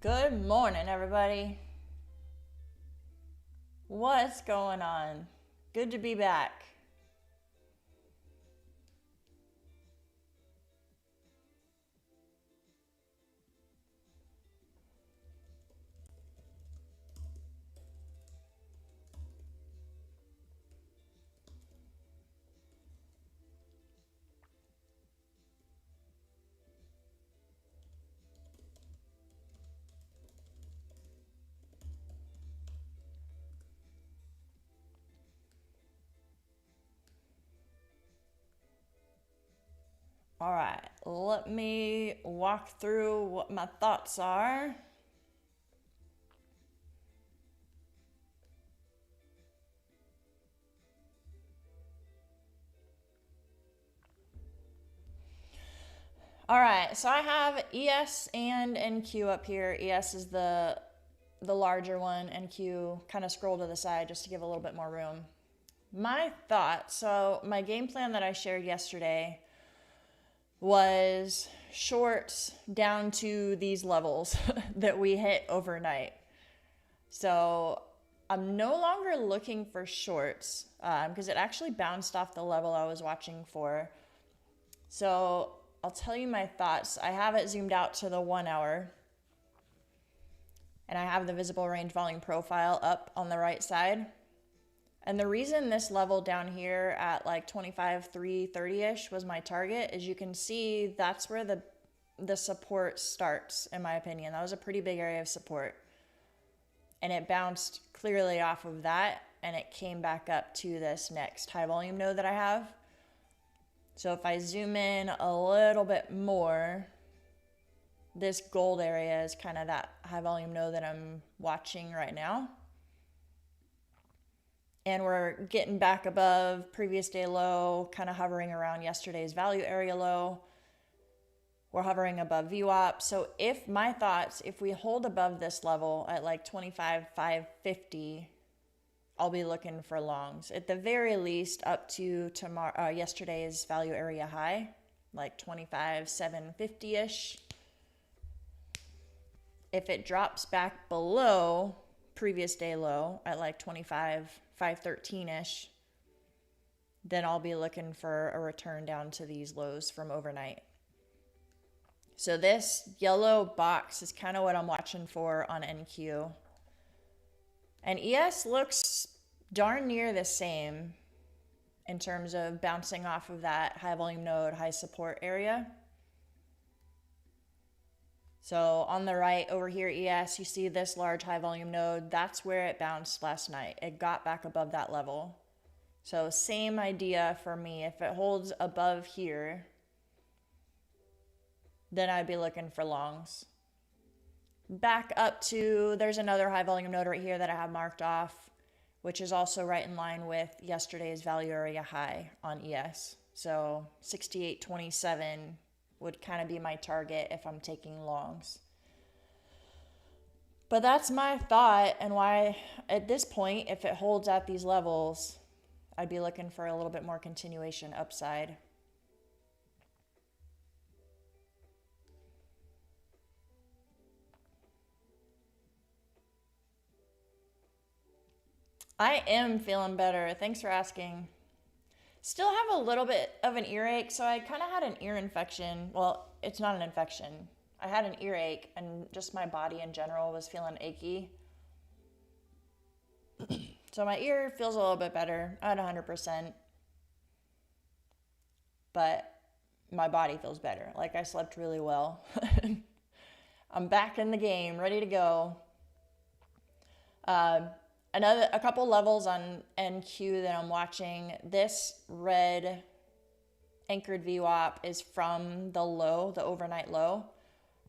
Good morning, everybody. What's going on? Good to be back. All right, let me walk through what my thoughts are. All right, so I have ES and NQ up here. ES is the larger one, NQ kind of scroll to the side just to give a little bit more room. My thought, so my game plan that I shared yesterday was shorts down to these levels that we hit overnight. So I'm no longer looking for shorts because it actually bounced off the level I was watching for. So I'll tell you my thoughts. I have it zoomed out to the 1 hour and I have the visible range volume profile up on the right side. And the reason this level down here at like 25,330-ish was my target is you can see that's where the support starts, in my opinion. That was a pretty big area of support. And it bounced clearly off of that and it came back up to this next high volume node that I have. So if I zoom in a little bit more, this gold area is kind of that high volume node that I'm watching right now. And we're getting back above previous day low, kind of hovering around yesterday's value area low. We're hovering above VWAP. So if my thoughts, if we hold above this level at like 25,550, I'll be looking for longs. At the very least up to yesterday's value area high, like 25,750-ish. If it drops back below previous day low at like 25,513-ish, then I'll be looking for a return down to these lows from overnight. So this yellow box is kind of what I'm watching for on NQ. And ES looks darn near the same in terms of bouncing off of that high volume node, high support area. So on the right over here, ES, you see this large high volume node. That's where it bounced last night. It got back above that level. So same idea for me. If it holds above here, then I'd be looking for longs. Back up to, there's another high volume node right here that I have marked off, which is also right in line with yesterday's value area high on ES. So 68.27 would kind of be my target if I'm taking longs. But that's my thought and why at this point, if it holds at these levels, I'd be looking for a little bit more continuation upside. I am feeling better. Thanks for asking. Still have a little bit of an earache, so I kind of had an ear infection. Well, it's not an infection. I had an earache and just my body in general was feeling achy. So my ear feels a little bit better at 100%. But my body feels better. Like I slept really well. I'm back in the game, ready to go. A couple levels on NQ that I'm watching. This red anchored VWAP is from the low, the overnight low.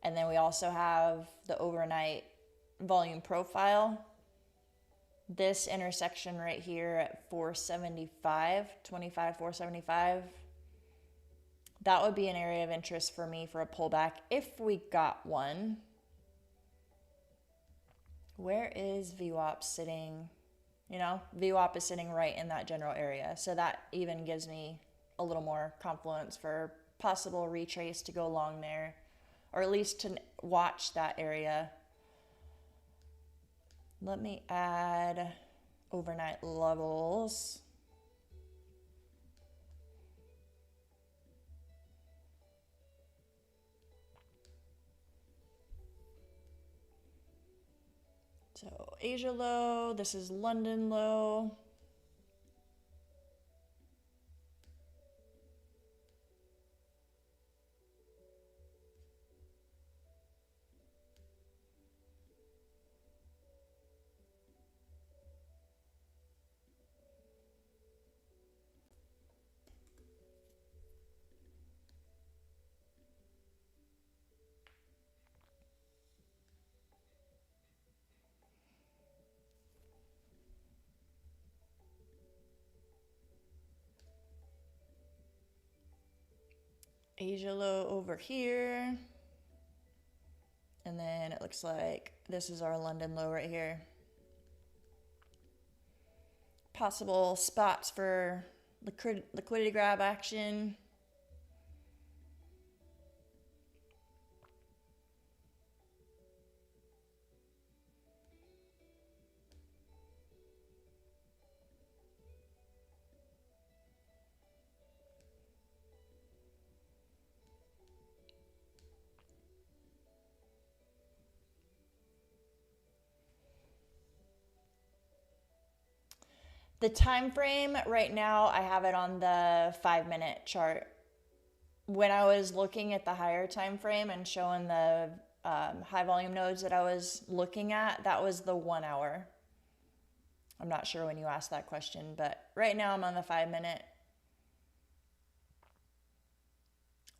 And then we also have the overnight volume profile. This intersection right here at 475, 475. That would be an area of interest for me for a pullback if we got one. Where is VWAP sitting? You know, VWAP is sitting right in that general area. So that even gives me a little more confluence for possible retrace to go long there, or at least to watch that area. Let me add overnight levels. So Asia low, this is London low. Asia low over here. And then it looks like this is our London low right here. Possible spots for liquidity grab action. The time frame right now, I have it on the 5-minute chart. When I was looking at the higher time frame and showing the high volume nodes that I was looking at, that was the 1 hour. I'm not sure when you asked that question, but right now I'm on the 5-minute.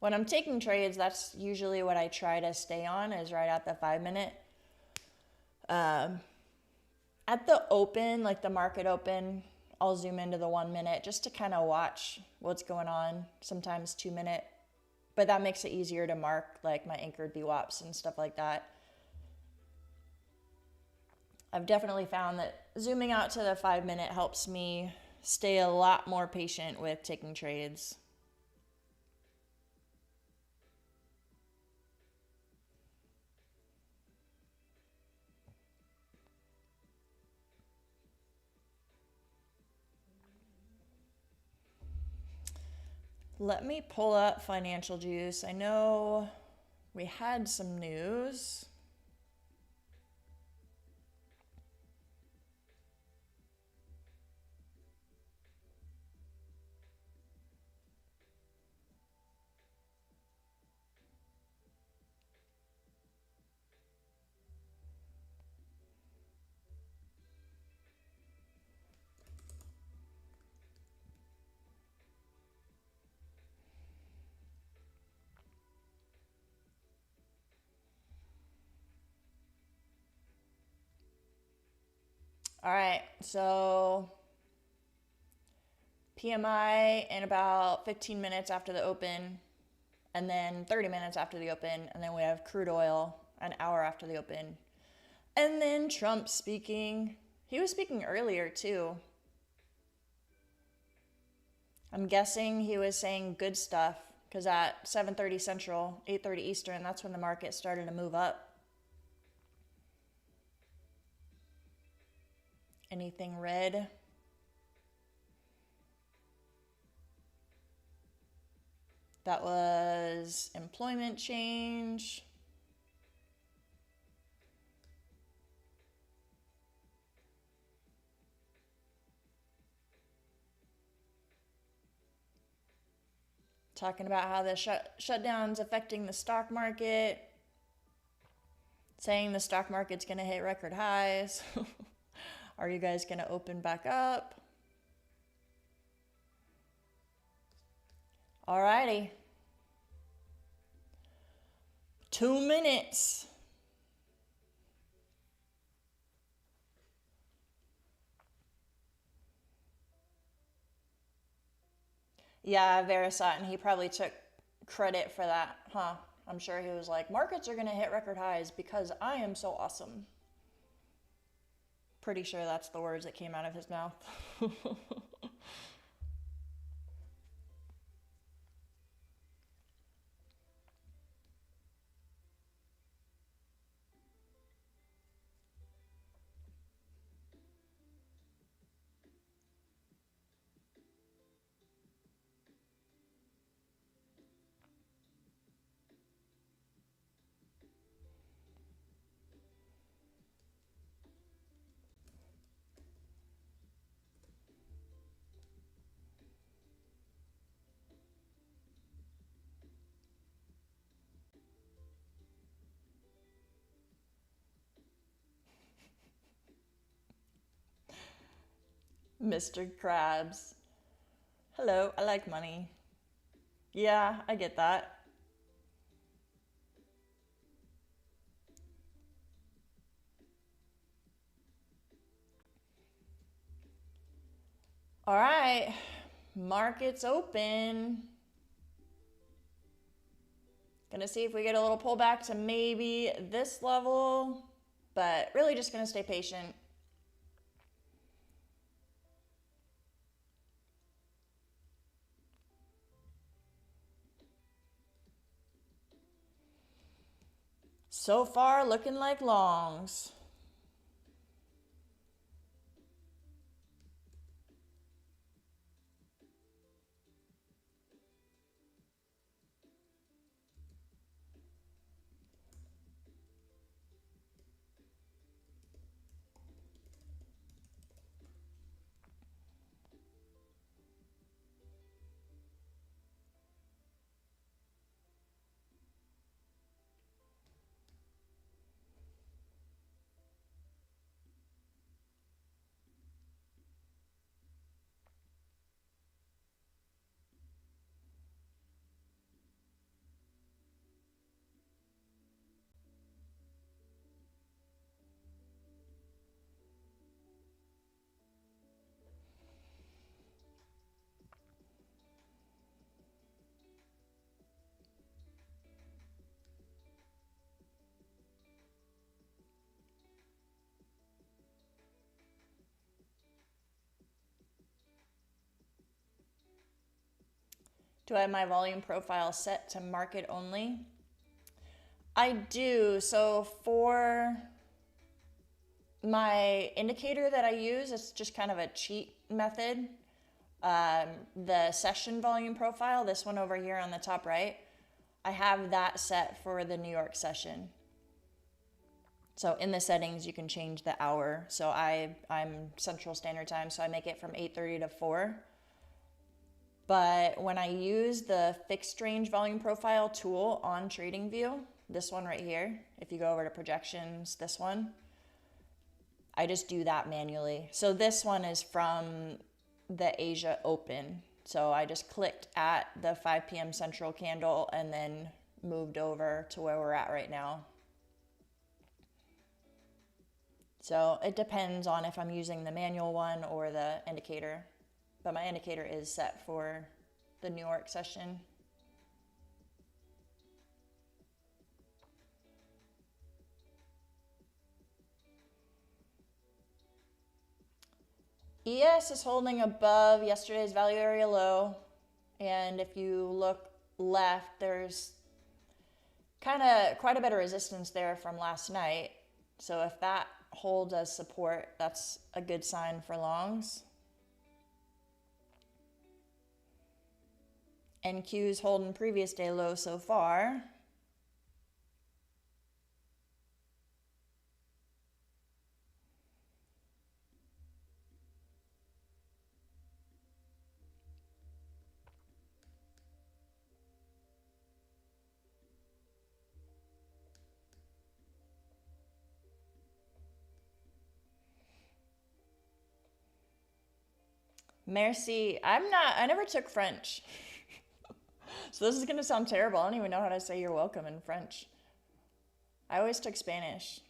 When I'm taking trades, that's usually what I try to stay on, is right at the 5-minute. At the open, like the market open, I'll zoom into the 1 minute just to kind of watch what's going on, sometimes 2 minute, but that makes it easier to mark like my anchored VWAPs and stuff like that. I've definitely found that zooming out to the 5-minute helps me stay a lot more patient with taking trades. Let me pull up Financial Juice. I know we had some news. All right, so PMI in about 15 minutes after the open, and then 30 minutes after the open, and then we have crude oil an hour after the open. And then Trump speaking. He was speaking earlier too. I'm guessing he was saying good stuff, because at 7:30 Central, 8:30 Eastern, that's when the market started to move up. Anything red? That was employment change. Talking about how the shutdown's affecting the stock market. Saying the stock market's going to hit record highs. Are you guys going to open back up? Alrighty. 2 minutes. Yeah, Vera saw it, and he probably took credit for that, huh? I'm sure he was like, markets are going to hit record highs because I am so awesome. Pretty sure that's the words that came out of his mouth. Mr. Krabs. Hello, I like money. Yeah, I get that. All right, market's open. Gonna see if we get a little pullback to maybe this level, but really just gonna stay patient. So far, looking like longs. Do I have my volume profile set to market only? I do. So for my indicator that I use, it's just kind of a cheat method. The session volume profile, this one over here on the top right, I have that set for the New York session. So in the settings, you can change the hour. So I'm Central Standard Time, so I make it from 8:30 to 4. But when I use the fixed range volume profile tool on TradingView, this one right here, if you go over to projections, this one, I just do that manually. So this one is from the Asia Open. So I just clicked at the 5 p.m. Central candle and then moved over to where we're at right now. So it depends on if I'm using the manual one or the indicator. But my indicator is set for the New York session. ES is holding above yesterday's value area low. And if you look left, there's kind of quite a bit of resistance there from last night. So if that holds as support, that's a good sign for longs. NQ's holding previous day low so far. Merci. I never took French. So this is going to sound terrible. I don't even know how to say you're welcome in French. I always took Spanish.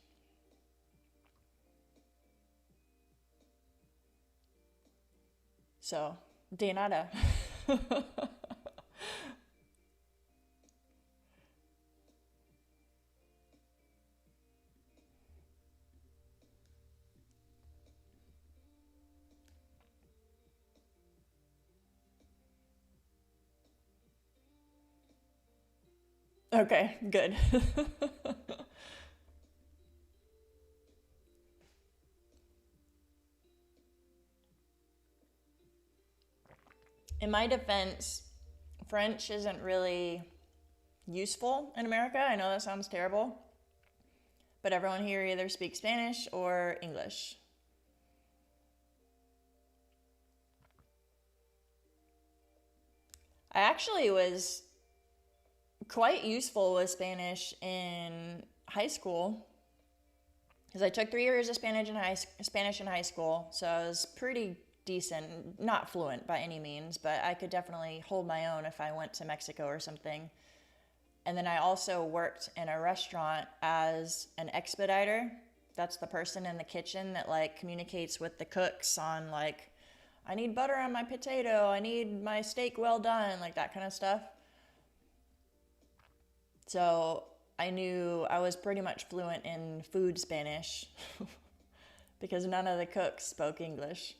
So, de nada. Okay, good. In my defense, French isn't really useful in America. I know that sounds terrible, but everyone here either speaks Spanish or English. I actually was quite useful with Spanish in high school because I took 3 years of Spanish in high school, so I was pretty decent, not fluent by any means, but I could definitely hold my own if I went to Mexico or something. And then I also worked in a restaurant as an expediter. That's the person in the kitchen that like communicates with the cooks on like, I need butter on my potato, I need my steak well done, like that kind of stuff. So I knew I was pretty much fluent in food Spanish because none of the cooks spoke English.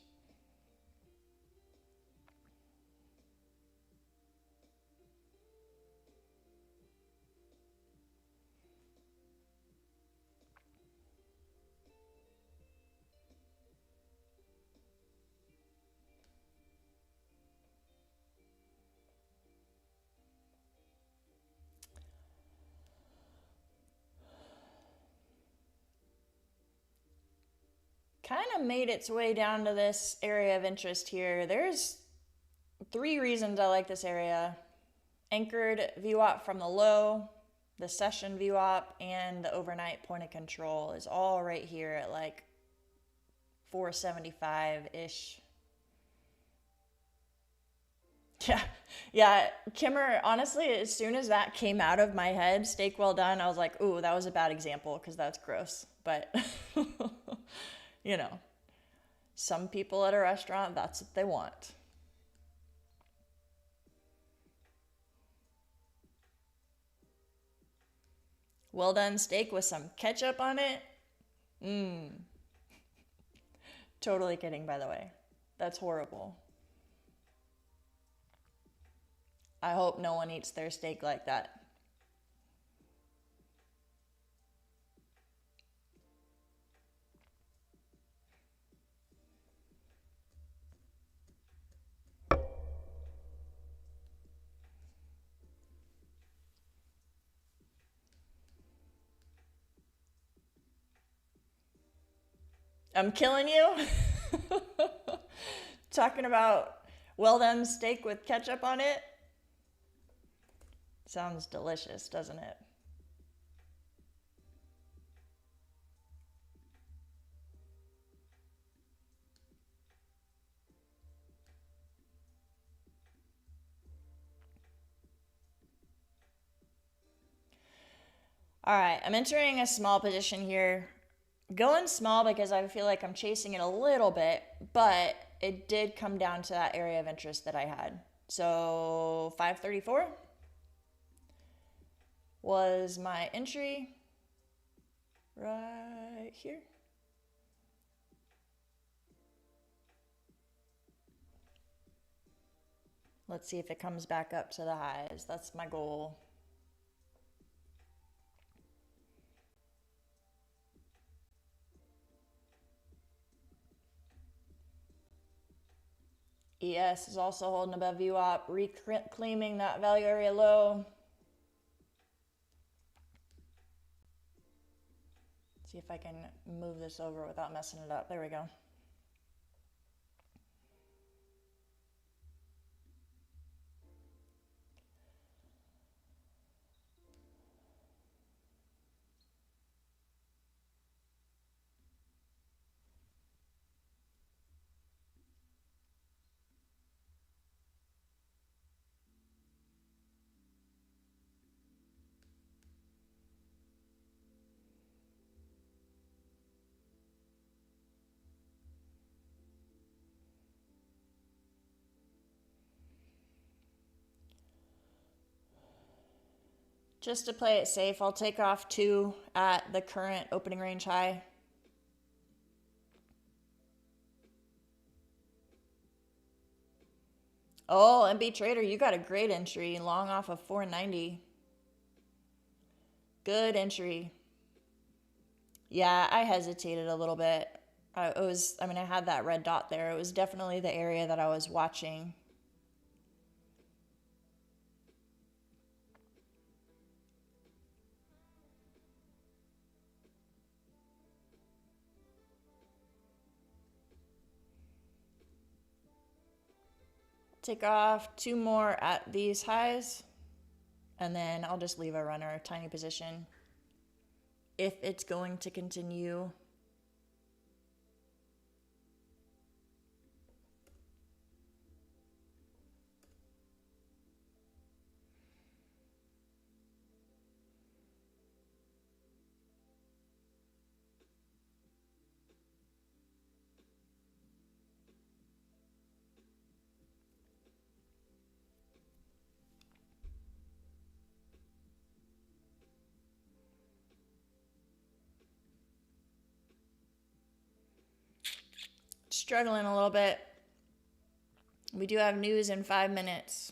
Kind of made its way down to this area of interest here. There's 3 reasons I like this area. Anchored VWAP from the low, the session VWAP, and the overnight point of control is all right here at like 475-ish. Yeah, Kimmer, honestly, as soon as that came out of my head, steak well done, I was like, ooh, that was a bad example because that's gross. But, you know, some people at a restaurant, that's what they want. Well done steak with some ketchup on it. Totally kidding, by the way. That's horrible. I hope no one eats their steak like that. I'm killing you. Talking about well done steak with ketchup on it. Sounds delicious, doesn't it? All right, I'm entering a small position here. Going small because I feel like I'm chasing it a little bit, but it did come down to that area of interest that I had. So 534 was my entry right here. Let's see if it comes back up to the highs. That's my goal. ES is also holding above VWAP, reclaiming that value area low. See if I can move this over without messing it up. There we go. Just to play it safe, I'll take off 2 at the current opening range high. Oh, MB Trader, you got a great entry, long off of 490. Good entry. Yeah, I hesitated a little bit. I had that red dot there. It was definitely the area that I was watching. Take off 2 more at these highs, and then I'll just leave a runner, a tiny position, if it's going to continue. struggling a little bit. We do have news in 5 minutes.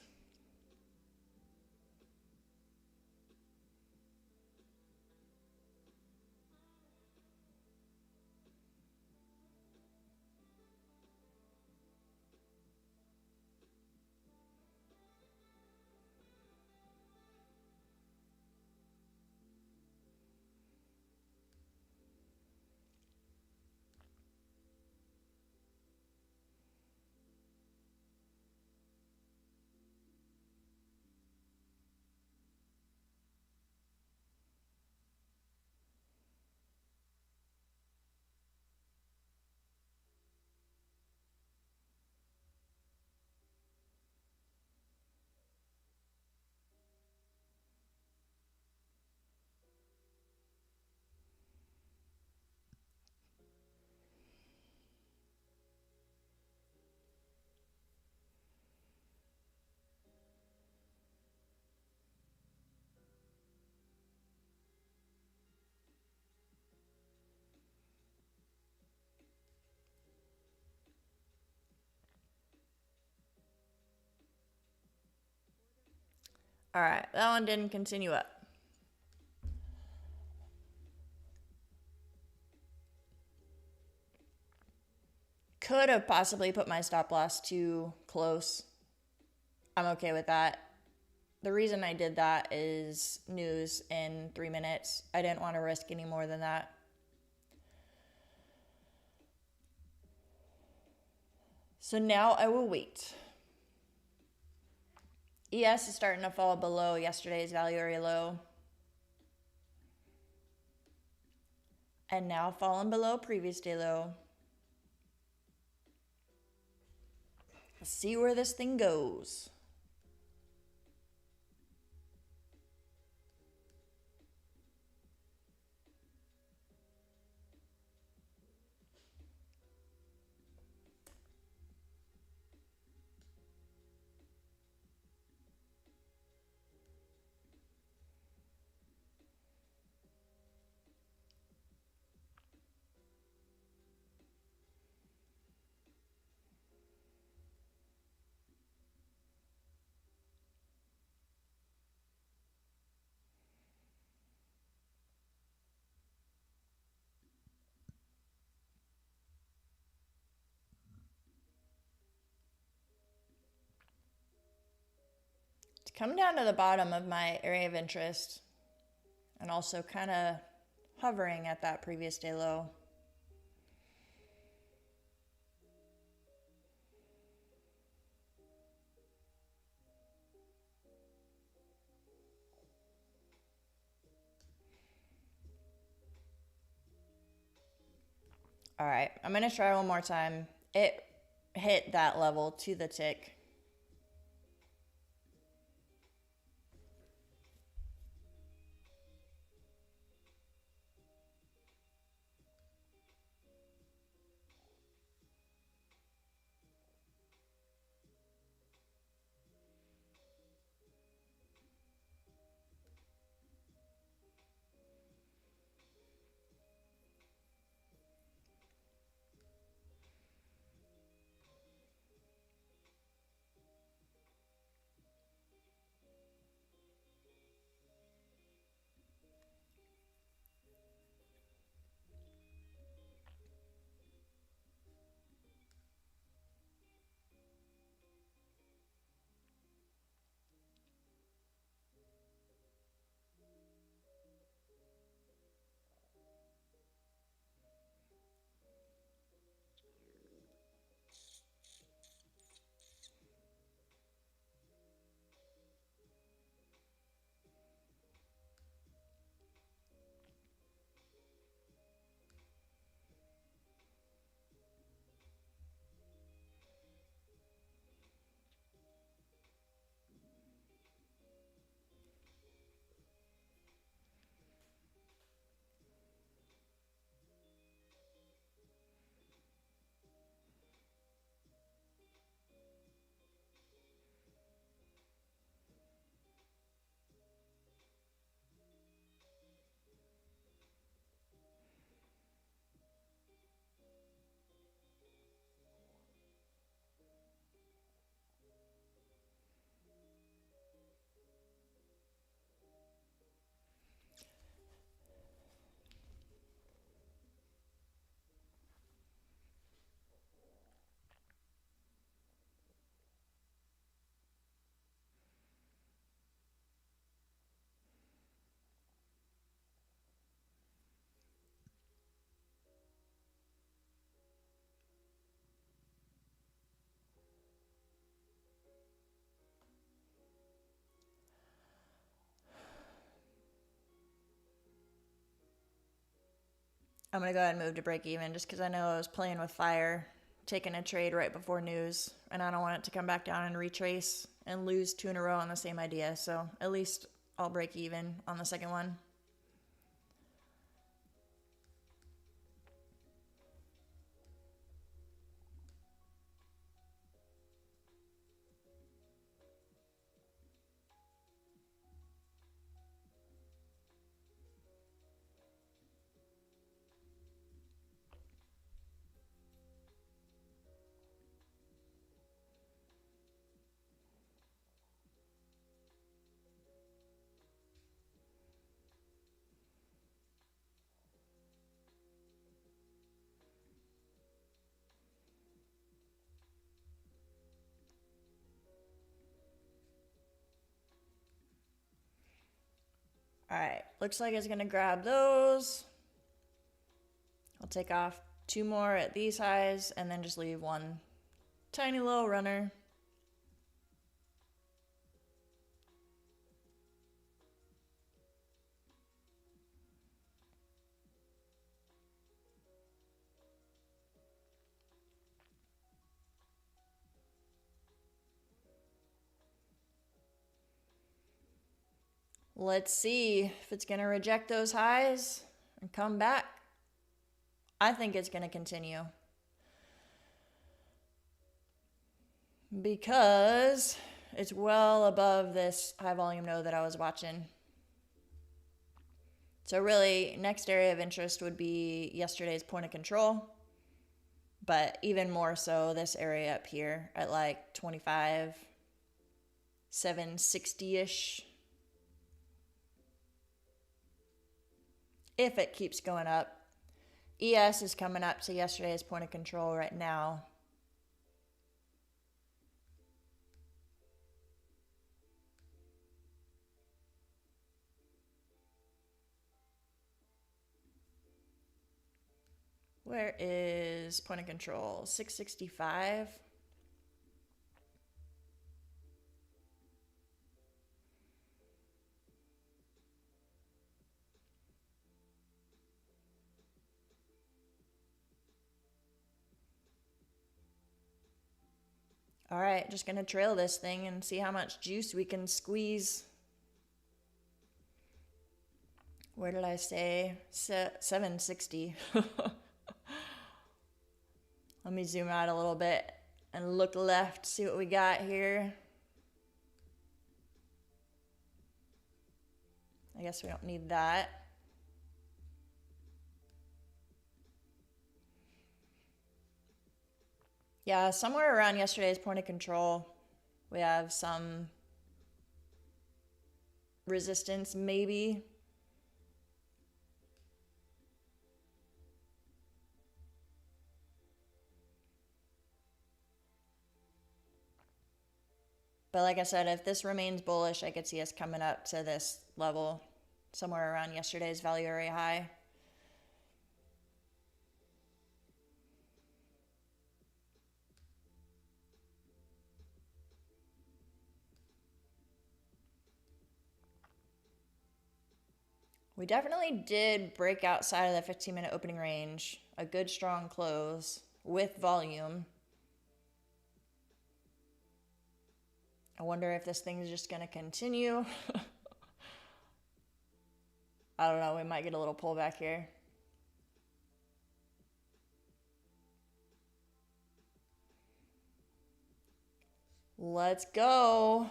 All right, that one didn't continue up. Could have possibly put my stop loss too close. I'm okay with that. The reason I did that is news in 3 minutes. I didn't want to risk any more than that. So now I will wait. ES is starting to fall below yesterday's value area low. And now falling below previous day low. Let's see where this thing goes. Come down to the bottom of my area of interest and also kind of hovering at that previous day low. All right, I'm going to try one more time. It hit that level to the tick. I'm going to go ahead and move to break even just because I know I was playing with fire, taking a trade right before news, and I don't want it to come back down and retrace and lose 2 in a row on the same idea. So at least I'll break even on the second one. All right, looks like it's gonna grab those. I'll take off 2 more at these highs and then just leave 1 tiny little runner. Let's see if it's gonna reject those highs and come back. I think it's gonna continue because it's well above this high volume node that I was watching. So really, next area of interest would be yesterday's point of control, but even more so this area up here at like 25, 760-ish. If it keeps going up. ES is coming up to yesterday's point of control right now. Where is point of control? 665. All right, just gonna trail this thing and see how much juice we can squeeze. Where did I say? 760. Let me zoom out a little bit and look left, see what we got here. I guess we don't need that. Yeah, somewhere around yesterday's point of control, we have some resistance, maybe. But like I said, if this remains bullish, I could see us coming up to this level somewhere around yesterday's value area high. We definitely did break outside of the 15-minute opening range. A good strong close with volume. I wonder if this thing is just going to continue. I don't know. We might get a little pullback here. Let's go.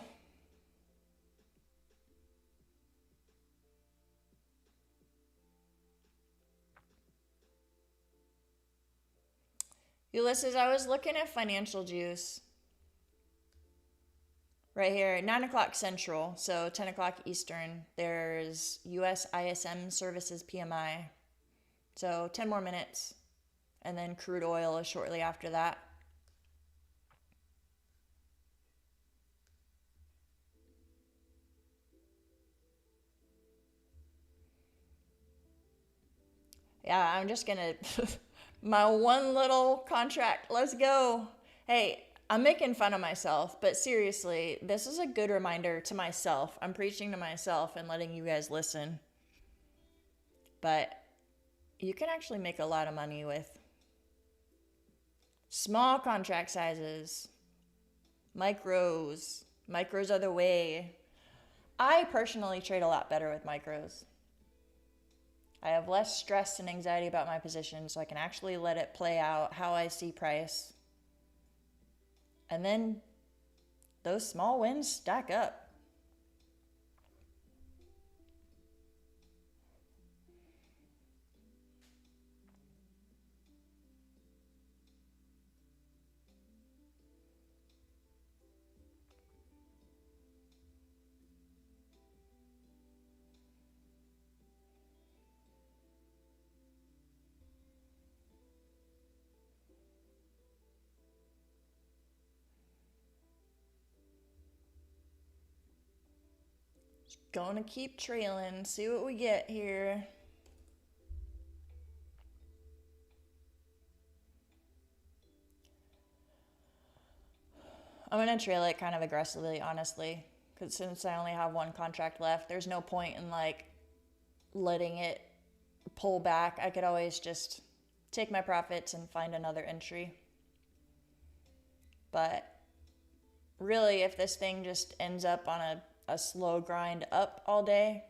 Ulysses, I was looking at financial juice. Right here, 9 o'clock Central, so 10 o'clock Eastern, there's US ISM Services PMI. So 10 more minutes, and then crude oil is shortly after that. Yeah, I'm just gonna, my one little contract, let's go. Hey, I'm making fun of myself, but seriously, this is a good reminder to myself. I'm preaching to myself and letting you guys listen. But you can actually make a lot of money with small contract sizes, micros. Micros are the way. I personally trade a lot better with micros. I have less stress and anxiety about my position, so I can actually let it play out how I see price. And then those small wins stack up. Gonna keep trailing, see what we get here. I'm gonna trail it kind of aggressively, honestly, because since I only have one contract left, there's no point in like letting it pull back. I could always just take my profits and find another entry. But really, if this thing just ends up on a slow grind up all day,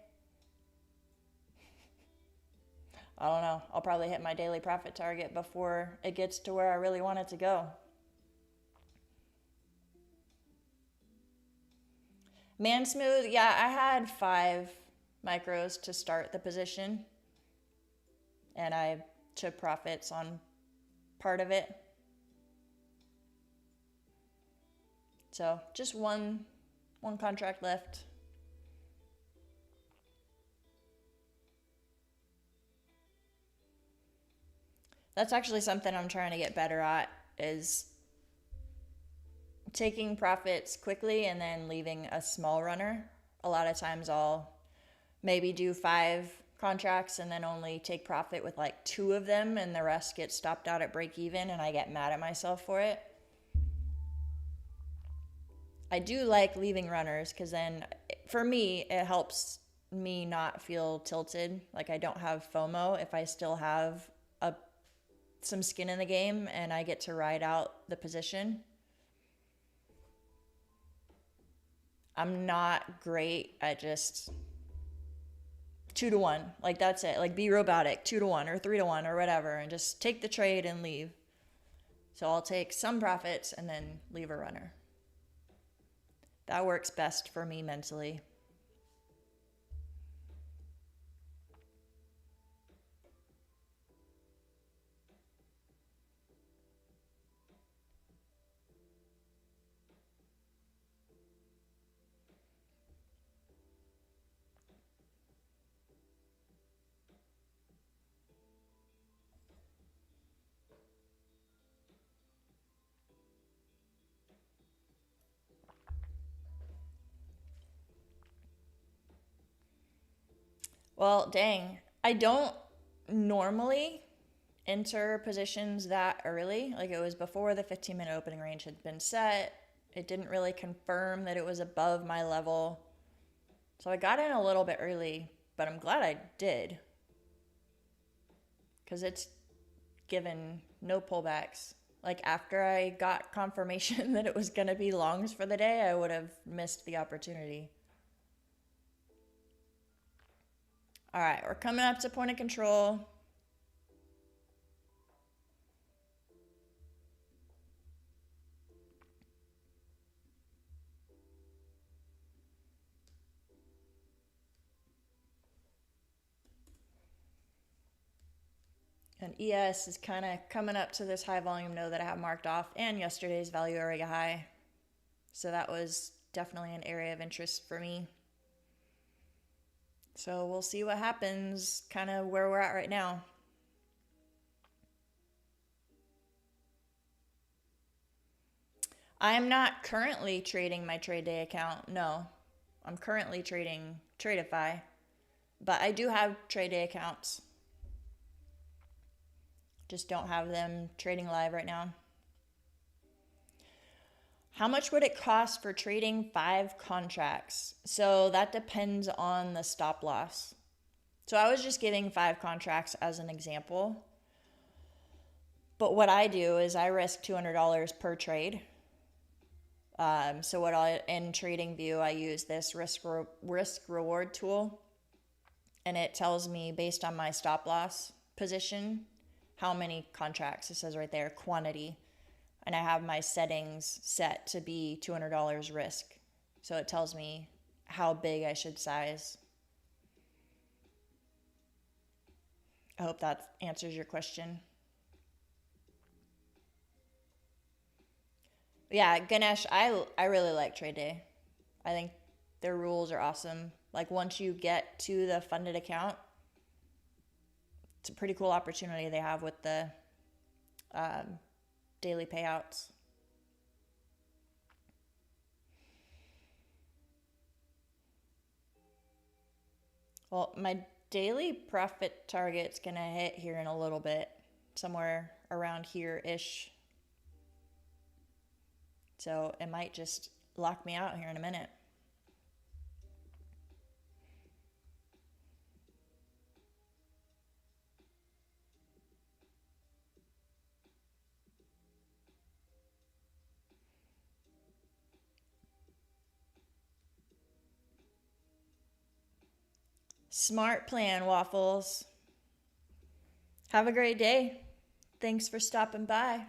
I don't know. I'll probably hit my daily profit target before it gets to where I really want it to go. Man smooth, yeah, I had 5 micros to start the position, and I took profits on part of it. So just one contract left. That's actually something I'm trying to get better at, is taking profits quickly and then leaving a small runner. A lot of times I'll maybe do 5 contracts and then only take profit with like 2 of them, and the rest get stopped out at break even, and I get mad at myself for it. I do like leaving runners because then for me it helps me not feel tilted. Like I don't have FOMO if I still have some skin in the game and I get to ride out the position. I'm not great at just 2 to 1. Like that's it. Like be robotic, 2 to 1 or 3 to 1 or whatever, and just take the trade and leave. So I'll take some profits and then leave a runner. That works best for me mentally. Well, dang. I don't normally enter positions that early. Like it was before the 15-minute opening range had been set. It didn't really confirm that it was above my level. So I got in a little bit early, but I'm glad I did, because it's given no pullbacks. Like after I got confirmation that it was going to be longs for the day, I would have missed the opportunity. All right, we're coming up to point of control. And ES is kind of coming up to this high volume node that I have marked off, and yesterday's value area high. So that was definitely an area of interest for me. So we'll see what happens, kind of where we're at right now. I am not currently trading my TradeDay account. No, I'm currently trading Tradeify, but I do have TradeDay accounts. Just don't have them trading live right now. How much would it cost for trading 5 contracts? So that depends on the stop loss. So I was just giving 5 contracts as an example. But what I do is I risk $200 per trade. So in TradingView, I use this risk reward tool, and it tells me based on my stop loss position how many contracts. It says right there, quantity, and I have my settings set to be $200 risk. So it tells me how big I should size. I hope that answers your question. Yeah, Ganesh, I really like TradeDay. I think their rules are awesome. Like once you get to the funded account, it's a pretty cool opportunity they have with the daily payouts. Well, my daily profit target's gonna hit here in a little bit, somewhere around here-ish. So it might just lock me out here in a minute. Smart plan, Waffles. Have a great day. Thanks for stopping by.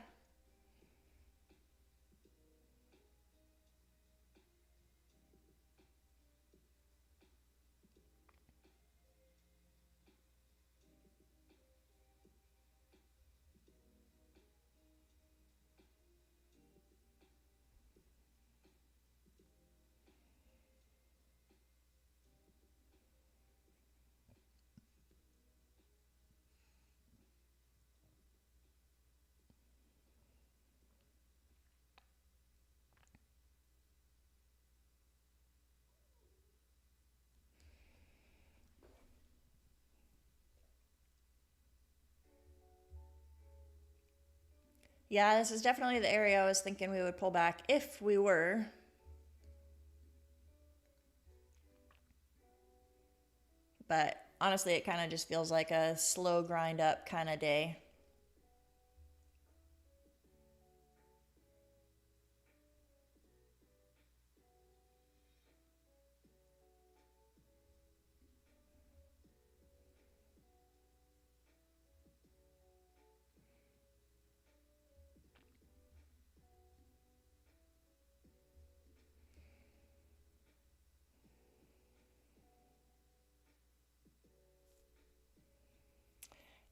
Yeah, this is definitely the area I was thinking we would pull back if we were. But honestly, it kind of just feels like a slow grind up kind of day.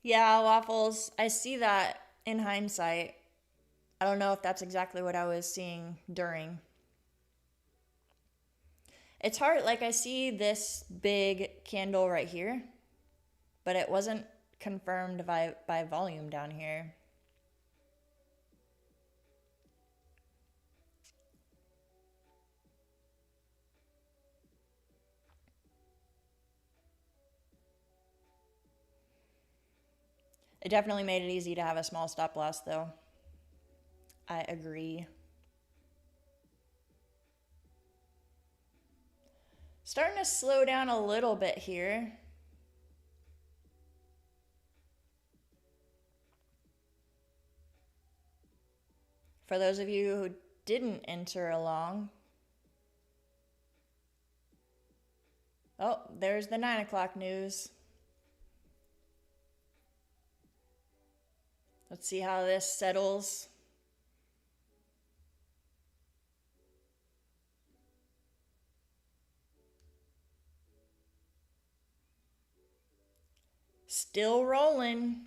Yeah, Waffles, I see that in hindsight. I don't know if that's exactly what I was seeing during. It's hard, like I see this big candle right here, but it wasn't confirmed by volume down here. It definitely made it easy to have a small stop loss though. I agree. Starting to slow down a little bit here. For those of you who didn't enter along. Oh, there's the 9 o'clock news. Let's see how this settles. Still rolling.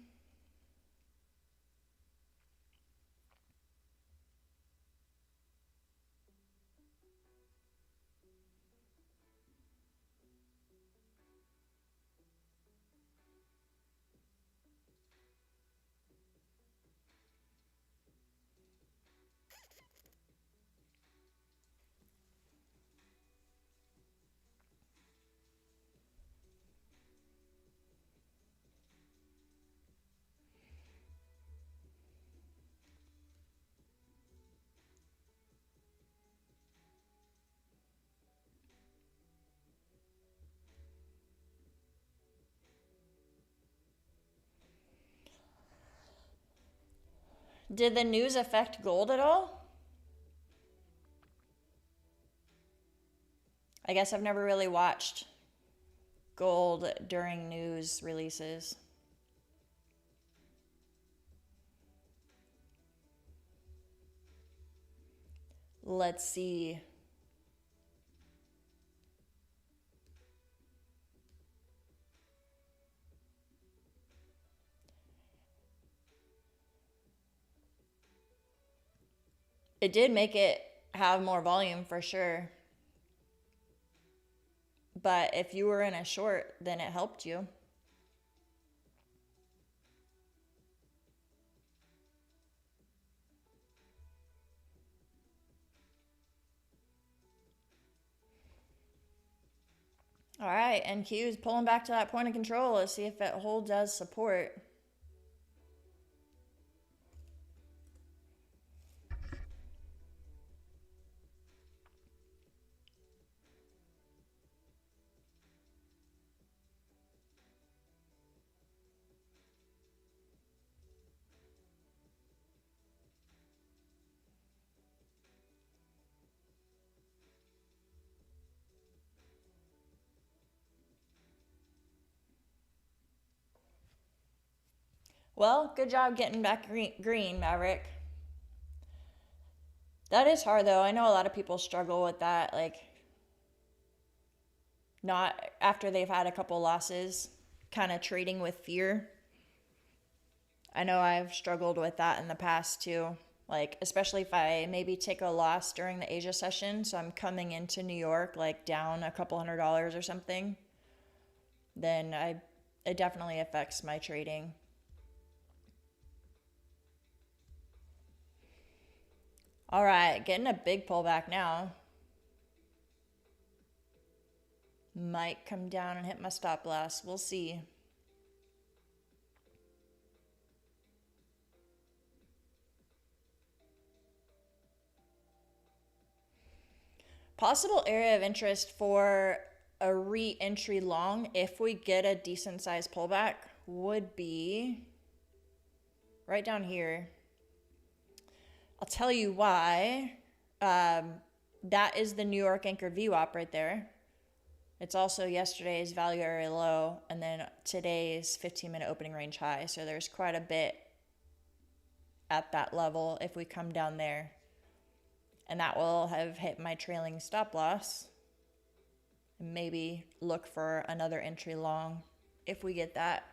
Did the news affect gold at all? I guess I've never really watched gold during news releases. Let's see. It did make it have more volume for sure. But if you were in a short, then it helped you. All right, NQ is pulling back to that point of control. Let's see if it holds as support. Well, good job getting back green, Maverick. That is hard though. I know a lot of people struggle with that, like not after they've had a couple losses, kind of trading with fear. I know I've struggled with that in the past too. Like, especially if I maybe take a loss during the Asia session, so I'm coming into New York like down a couple $100 or something, then it definitely affects my trading. All right, getting a big pullback now. Might come down and hit my stop loss. We'll see. Possible area of interest for a re-entry long, if we get a decent sized pullback, would be right down here. I'll tell you why. That is the New York anchored VWAP right there. It's also yesterday's value area low, and then today's 15-minute opening range high. So there's quite a bit at that level if we come down there. And that will have hit my trailing stop loss. And maybe look for another entry long if we get that.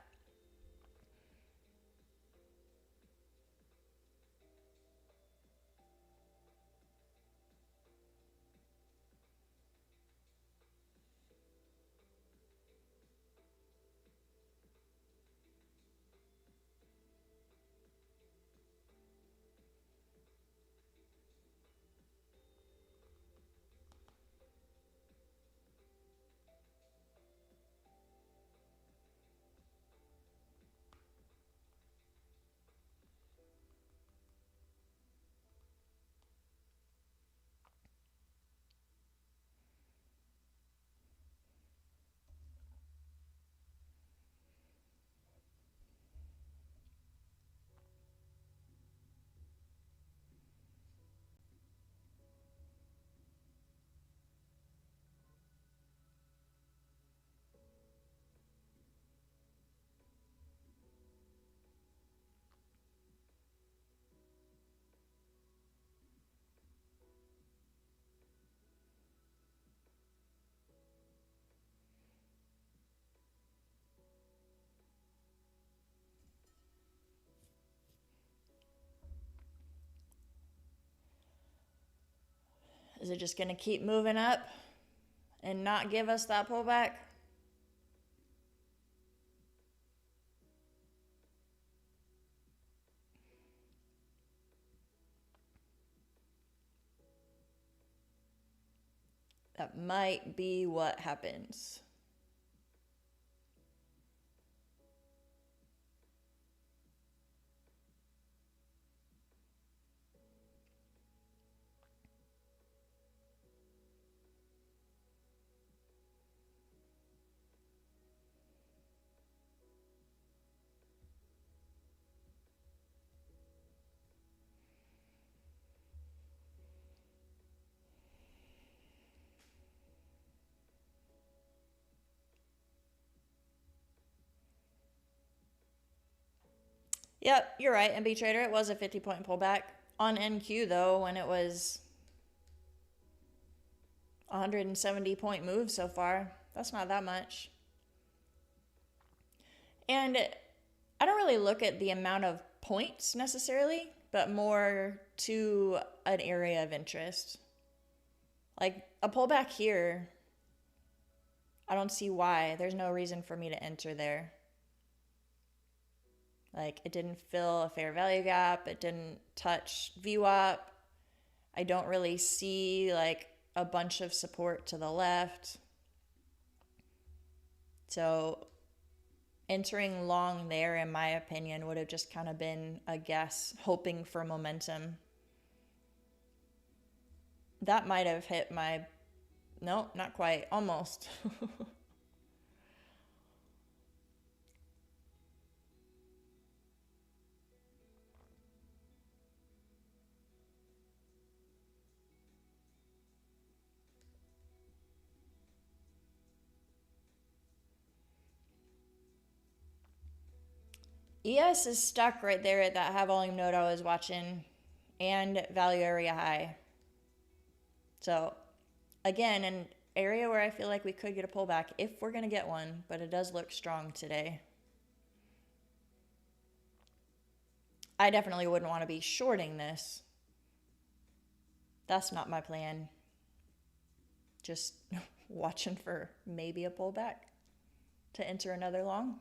Is it just going to keep moving up and not give us that pullback? That might be what happens. Yep, you're right, MB Trader. It was a 50-point pullback. On NQ, though, when it was 170-point move so far, that's not that much. And I don't really look at the amount of points necessarily, but more to an area of interest. Like a pullback here, I don't see why. There's no reason for me to enter there. Like it didn't fill a fair value gap. It didn't touch VWAP. I don't really see like a bunch of support to the left. So entering long there, in my opinion, would have just kind of been a guess, hoping for momentum. That might have hit my... No, not quite. Almost. ES is stuck right there at that high volume node I was watching and value area high. So again, an area where I feel like we could get a pullback if we're going to get one, but it does look strong today. I definitely wouldn't want to be shorting this. That's not my plan. Just watching for maybe a pullback to enter another long.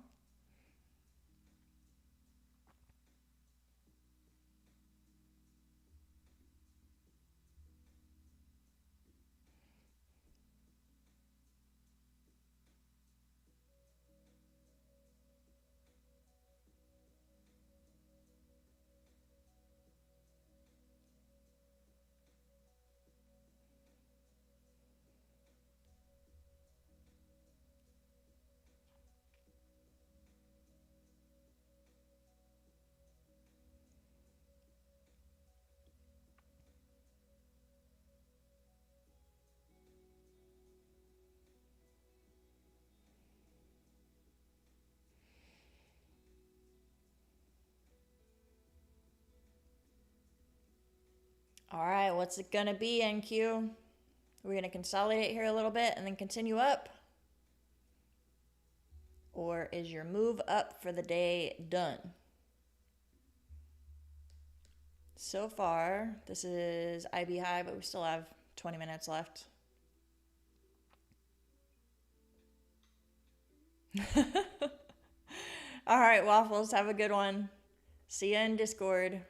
All right, what's it gonna be, NQ? We're gonna consolidate here a little bit and then continue up? Or is your move up for the day done? So far, this is IB high, but we still have 20 minutes left. All right, Waffles, have a good one. See you in Discord.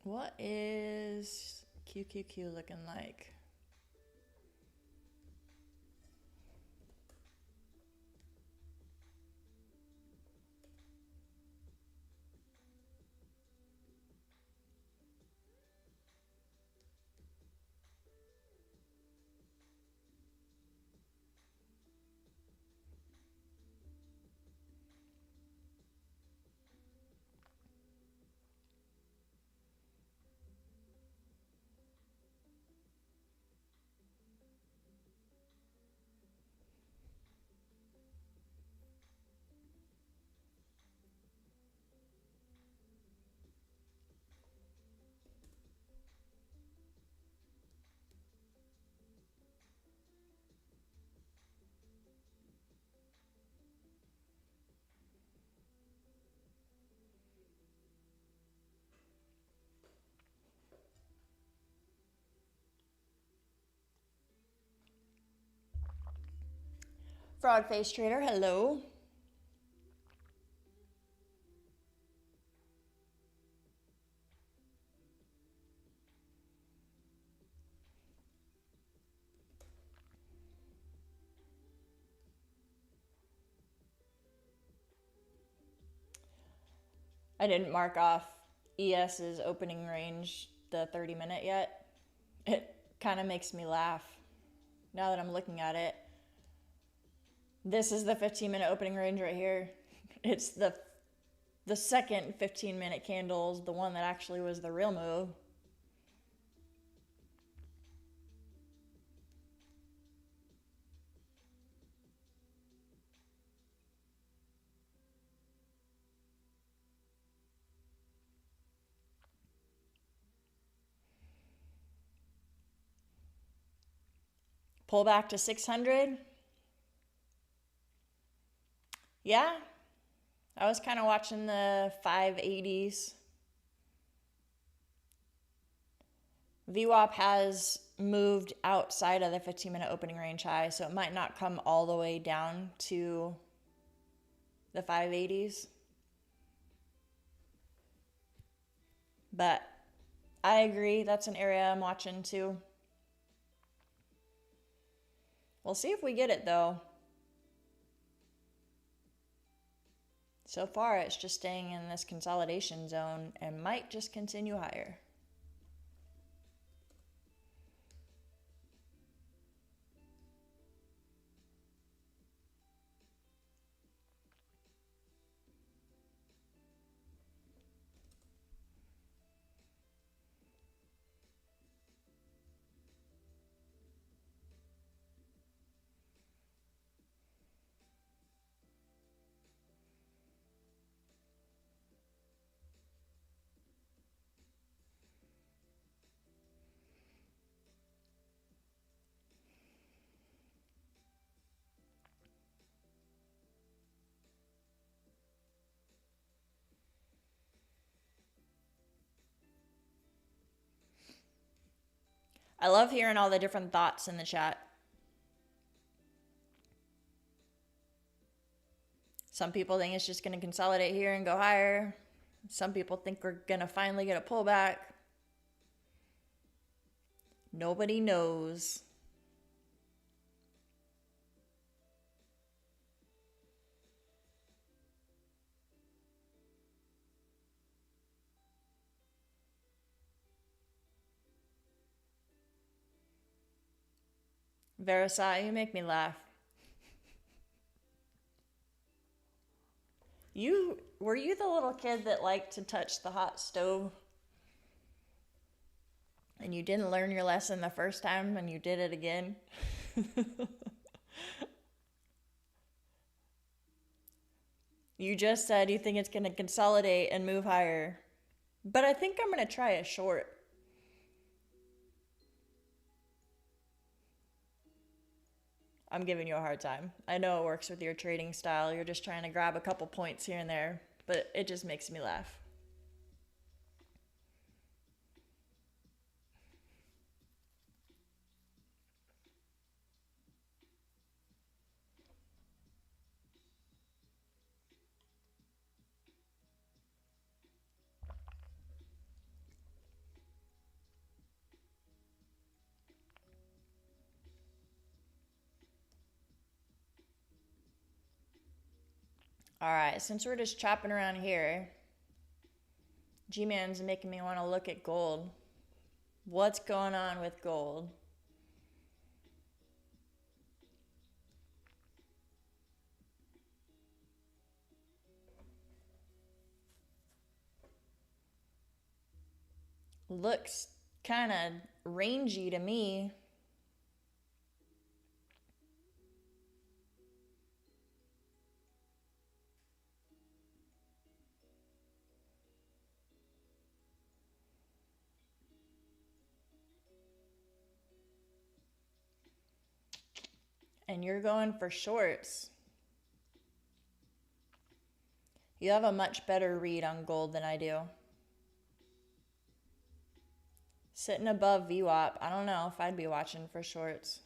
What is QQQ looking like? Frog Face Trader, hello. I didn't mark off ES's opening range, the 30-minute yet. It kind of makes me laugh now that I'm looking at it. This is the 15-minute opening range right here. It's the second 15-minute candle is the one that actually was the real move. Pull back to 600. Yeah, I was kind of watching the 580s. VWAP has moved outside of the 15-minute opening range high, so it might not come all the way down to the 580s. But I agree, that's an area I'm watching too. We'll see if we get it though. So far, it's just staying in this consolidation zone and might just continue higher. I love hearing all the different thoughts in the chat. Some people think it's just going to consolidate here and go higher. Some people think we're going to finally get a pullback. Nobody knows. Versailles, you make me laugh. Were you the little kid that liked to touch the hot stove? And you didn't learn your lesson the first time and you did it again? You just said you think it's going to consolidate and move higher. But I think I'm going to try a short. I'm giving you a hard time. I know it works with your trading style. You're just trying to grab a couple points here and there, but it just makes me laugh. All right, since we're just chopping around here, G-Man's making me want to look at gold. What's going on with gold? Looks kind of rangy to me. And you're going for shorts. You have a much better read on gold than I do. Sitting above VWAP, I don't know if I'd be watching for shorts.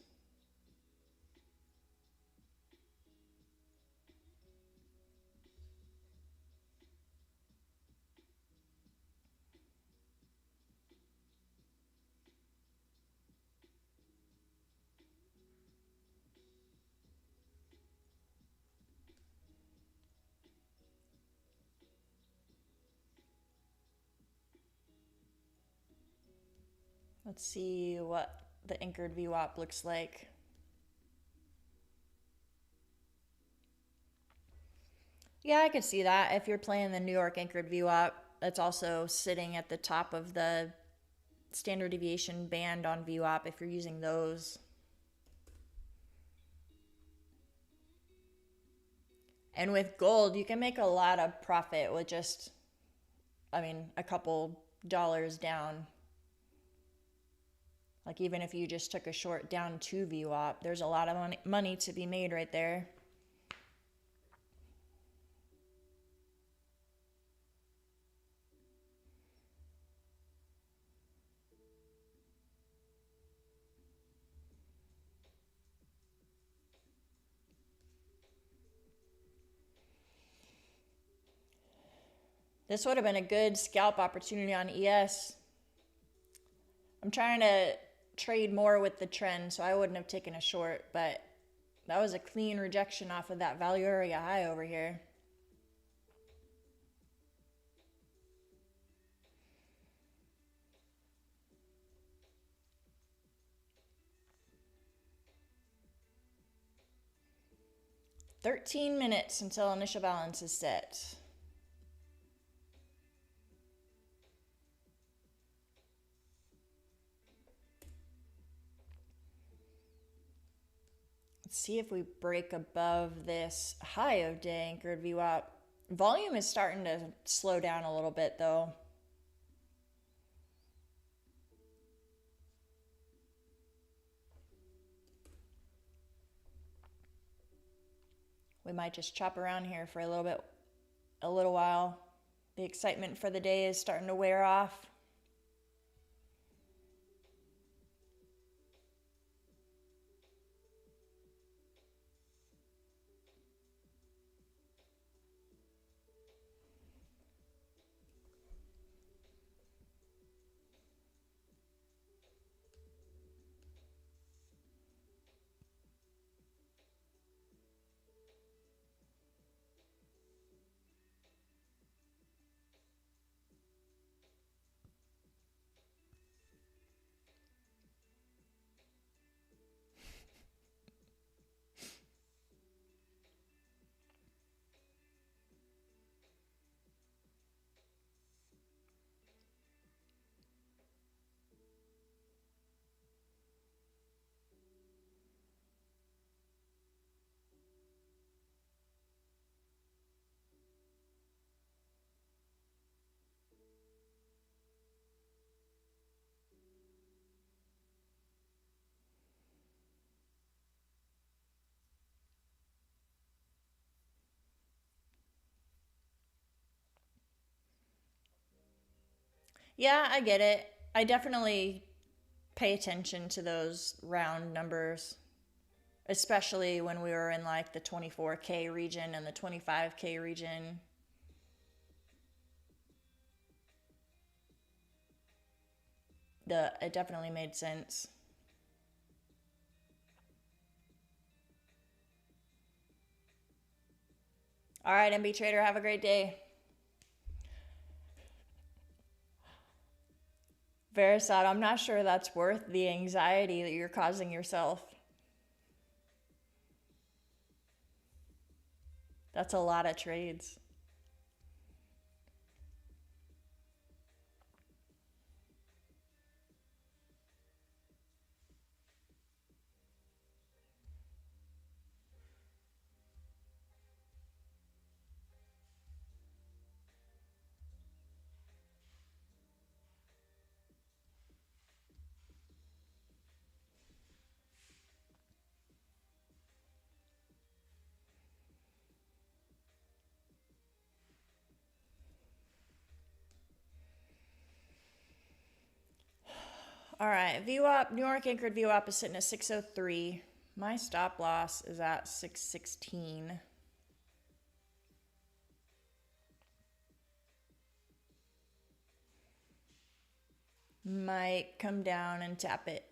Let's see what the anchored VWAP looks like. Yeah, I could see that. If you're playing the New York anchored VWAP, it's also sitting at the top of the standard deviation band on VWAP if you're using those. And with gold, you can make a lot of profit with just, a couple dollars down. Like even if you just took a short down to VWAP, there's a lot of money to be made right there. This would have been a good scalp opportunity on ES. I'm trying to trade more with the trend, so I wouldn't have taken a short, but that was a clean rejection off of that value area high over here. "13 minutes until initial balance is set." Let's see if we break above this high of day anchored VWAP. Volume is starting to slow down a little bit though. We might just chop around here for a little while. The excitement for the day is starting to wear off. Yeah, I get it. I definitely pay attention to those round numbers, especially when we were in like the 24K region and the 25K region. It definitely made sense. All right, MB Trader, have a great day. Verisad, I'm not sure that's worth the anxiety that you're causing yourself. That's a lot of trades. All right, VWAP, New York anchored VWAP is sitting at 603. My stop loss is at 616. Might come down and tap it.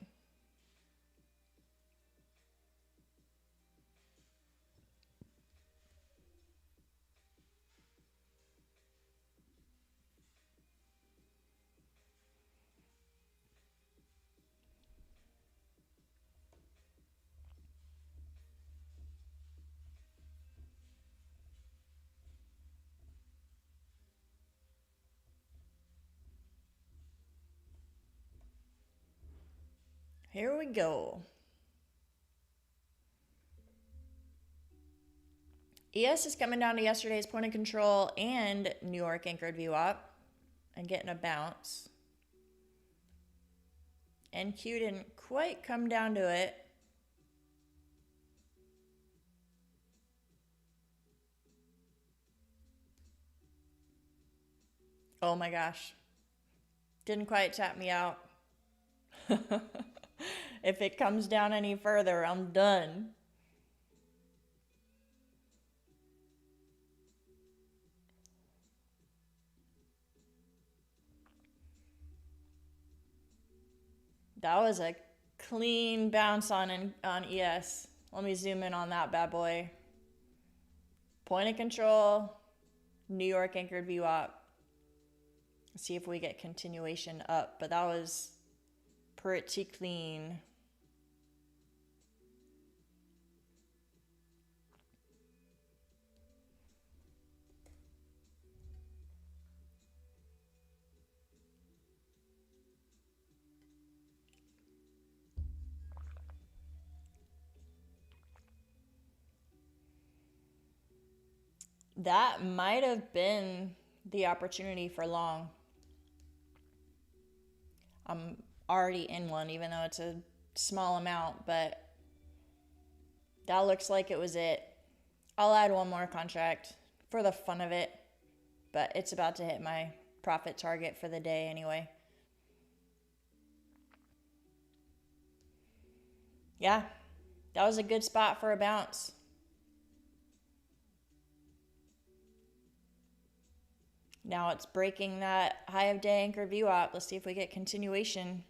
Here we go. ES is coming down to yesterday's point of control and New York anchored VWAP and getting a bounce. NQ didn't quite come down to it. Oh my gosh. Didn't quite tap me out. If it comes down any further, I'm done. That was a clean bounce on ES. Let me zoom in on that bad boy. Point of control, New York anchored VWAP. See if we get continuation up, but that was pretty clean. That might have been the opportunity for long. I'm already in one, even though it's a small amount, but that looks like it was it. I'll add one more contract for the fun of it, but it's about to hit my profit target for the day anyway. Yeah, that was a good spot for a bounce. Now it's breaking that high of day anchor VWAP. Let's see if we get continuation.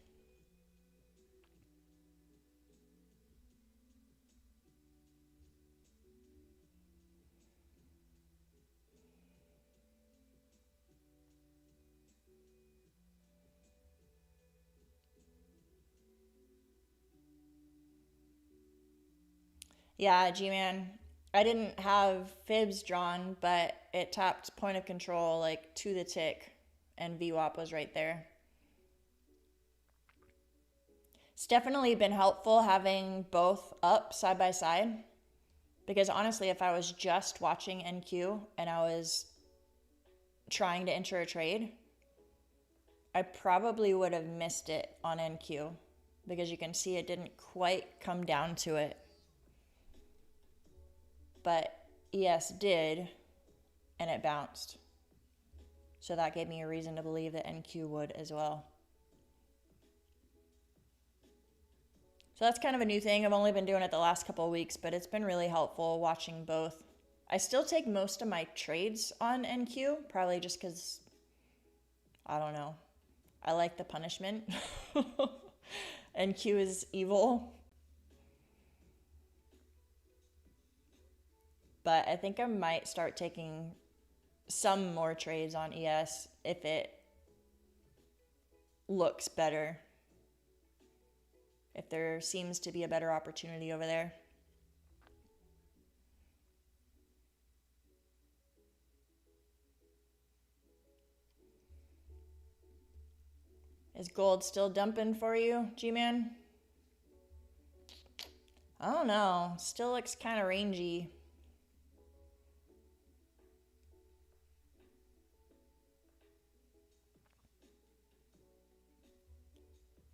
Yeah, G-Man. I didn't have fibs drawn, but it tapped point of control like to the tick, and VWAP was right there. It's definitely been helpful having both up side by side, because honestly, if I was just watching NQ and I was trying to enter a trade, I probably would have missed it on NQ, because you can see it didn't quite come down to it. But ES did, and it bounced. So that gave me a reason to believe that NQ would as well. So that's kind of a new thing. I've only been doing it the last couple of weeks, but it's been really helpful watching both. I still take most of my trades on NQ, probably just because, I don't know, I like the punishment. NQ is evil. But I think I might start taking some more trades on ES if it looks better. If there seems to be a better opportunity over there. Is gold still dumping for you, G-Man? I don't know. Still looks kind of rangy.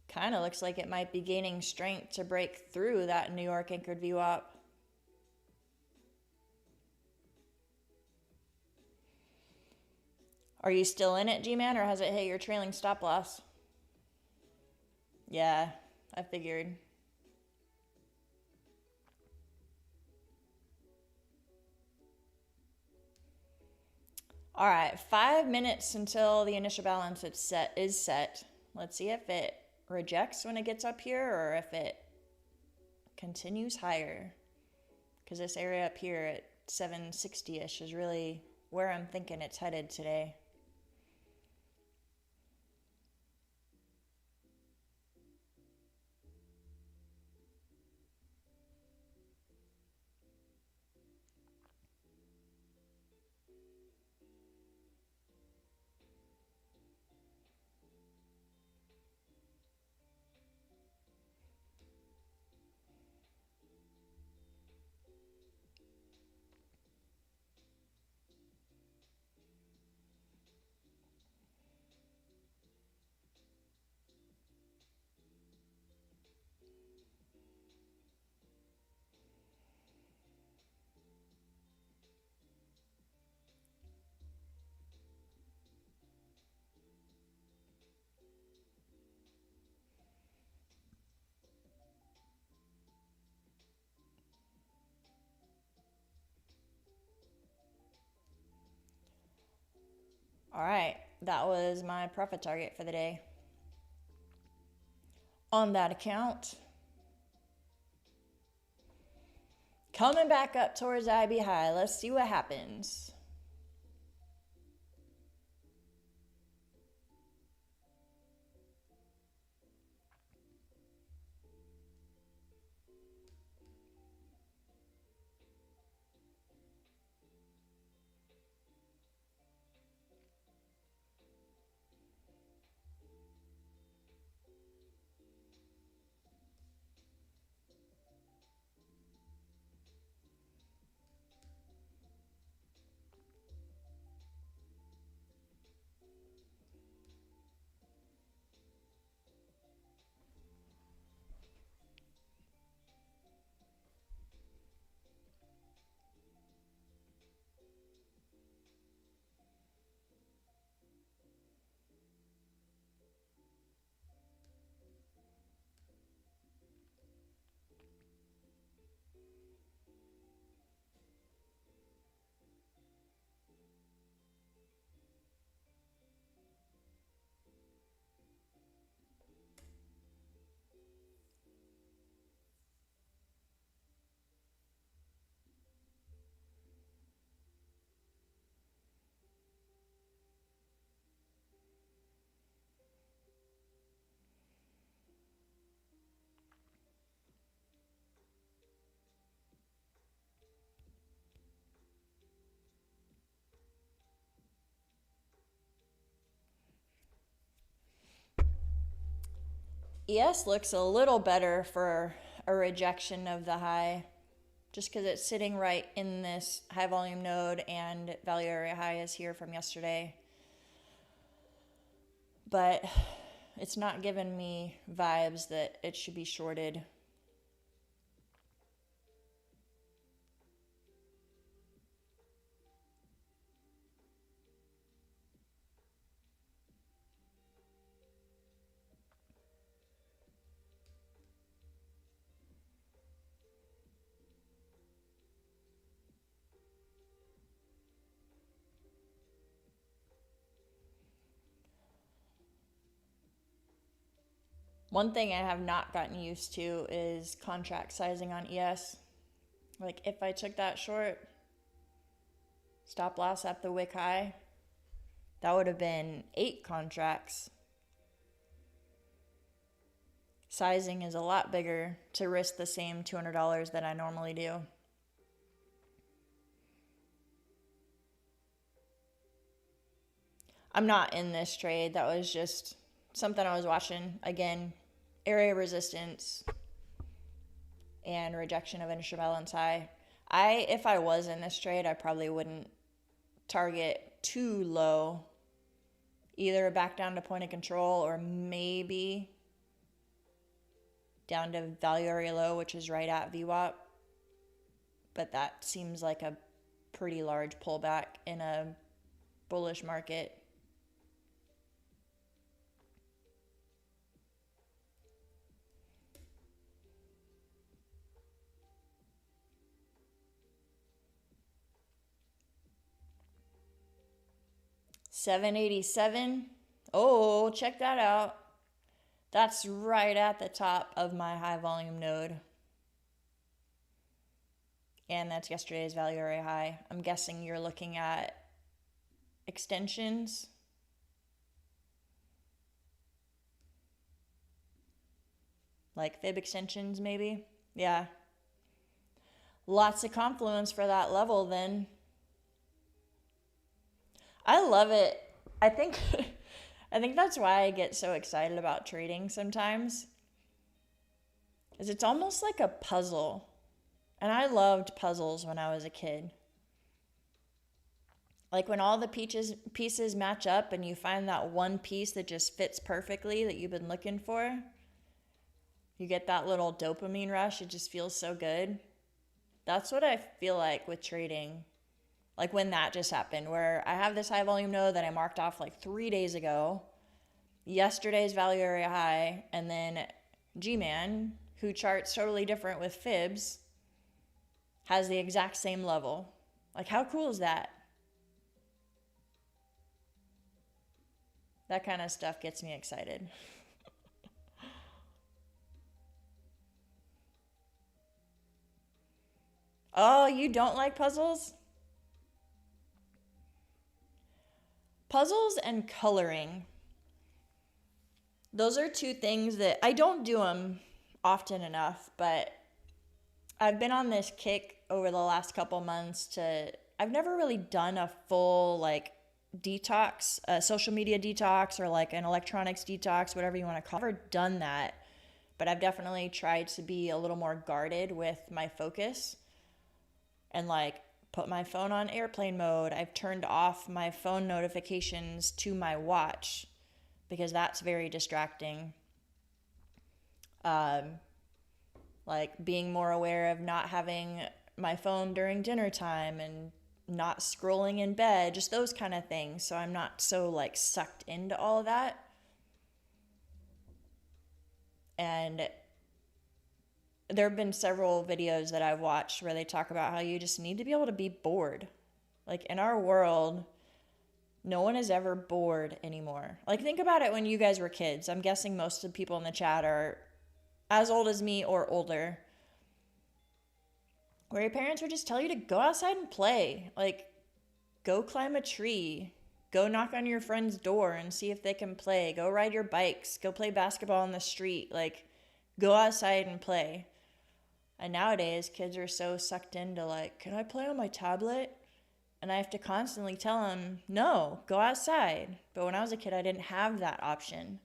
Kind of looks like it might be gaining strength to break through that New York anchored VWAP. Are you still in it, G-Man, or has it hit your trailing stop loss? Yeah, I figured. All right, 5 minutes until the initial balance is set. Let's see if it rejects when it gets up here or if it continues higher. Because this area up here at 760-ish is really where I'm thinking it's headed today. All right, that was my profit target for the day. On that account, coming back up towards IB high. Let's see what happens. ES looks a little better for a rejection of the high, just because it's sitting right in this high volume node and value area high is here from yesterday. But it's not giving me vibes that it should be shorted. One thing I have not gotten used to is contract sizing on ES. Like if I took that short, stop loss at the wick high, that would have been 8 contracts. Sizing is a lot bigger to risk the same $200 that I normally do. I'm not in this trade. That was just something I was watching. Again, area resistance and rejection of initial balance high. If I was in this trade, I probably wouldn't target too low. Either back down to point of control or maybe down to value area low, which is right at VWAP. But that seems like a pretty large pullback in a bullish market. $7.87. Oh, check that out. That's right at the top of my high volume node. And that's yesterday's value area high. I'm guessing you're looking at extensions. Like fib extensions, maybe? Yeah. Lots of confluence for that level then. I love it. I think that's why I get so excited about trading sometimes. Is it's almost like a puzzle. And I loved puzzles when I was a kid. Like when all the pieces match up and you find that one piece that just fits perfectly that you've been looking for. You get that little dopamine rush. It just feels so good. That's what I feel like with trading. Like when that just happened, where I have this high volume node that I marked off like 3 days ago, yesterday's value area high, and then G-Man, who charts totally different with fibs, has the exact same level. Like how cool is that? That kind of stuff gets me excited. Oh, you don't like puzzles? Puzzles and coloring. Those are two things that I don't do them often enough, but I've been on this kick over the last couple months I've never really done a full like detox, a social media detox or like an electronics detox, whatever you want to call it. I've never done that, but I've definitely tried to be a little more guarded with my focus and like put my phone on airplane mode. I've turned off my phone notifications to my watch because that's very distracting. Like being more aware of not having my phone during dinner time and not scrolling in bed, just those kind of things. So I'm not so like sucked into all of that. And there have been several videos that I've watched where they talk about how you just need to be able to be bored. Like in our world, no one is ever bored anymore. Like think about it when you guys were kids. I'm guessing most of the people in the chat are as old as me or older. Where your parents would just tell you to go outside and play. Like go climb a tree. Go knock on your friend's door and see if they can play. Go ride your bikes. Go play basketball on the street. Like go outside and play. And nowadays, kids are so sucked into like, can I play on my tablet? And I have to constantly tell them, no, go outside. But when I was a kid, I didn't have that option.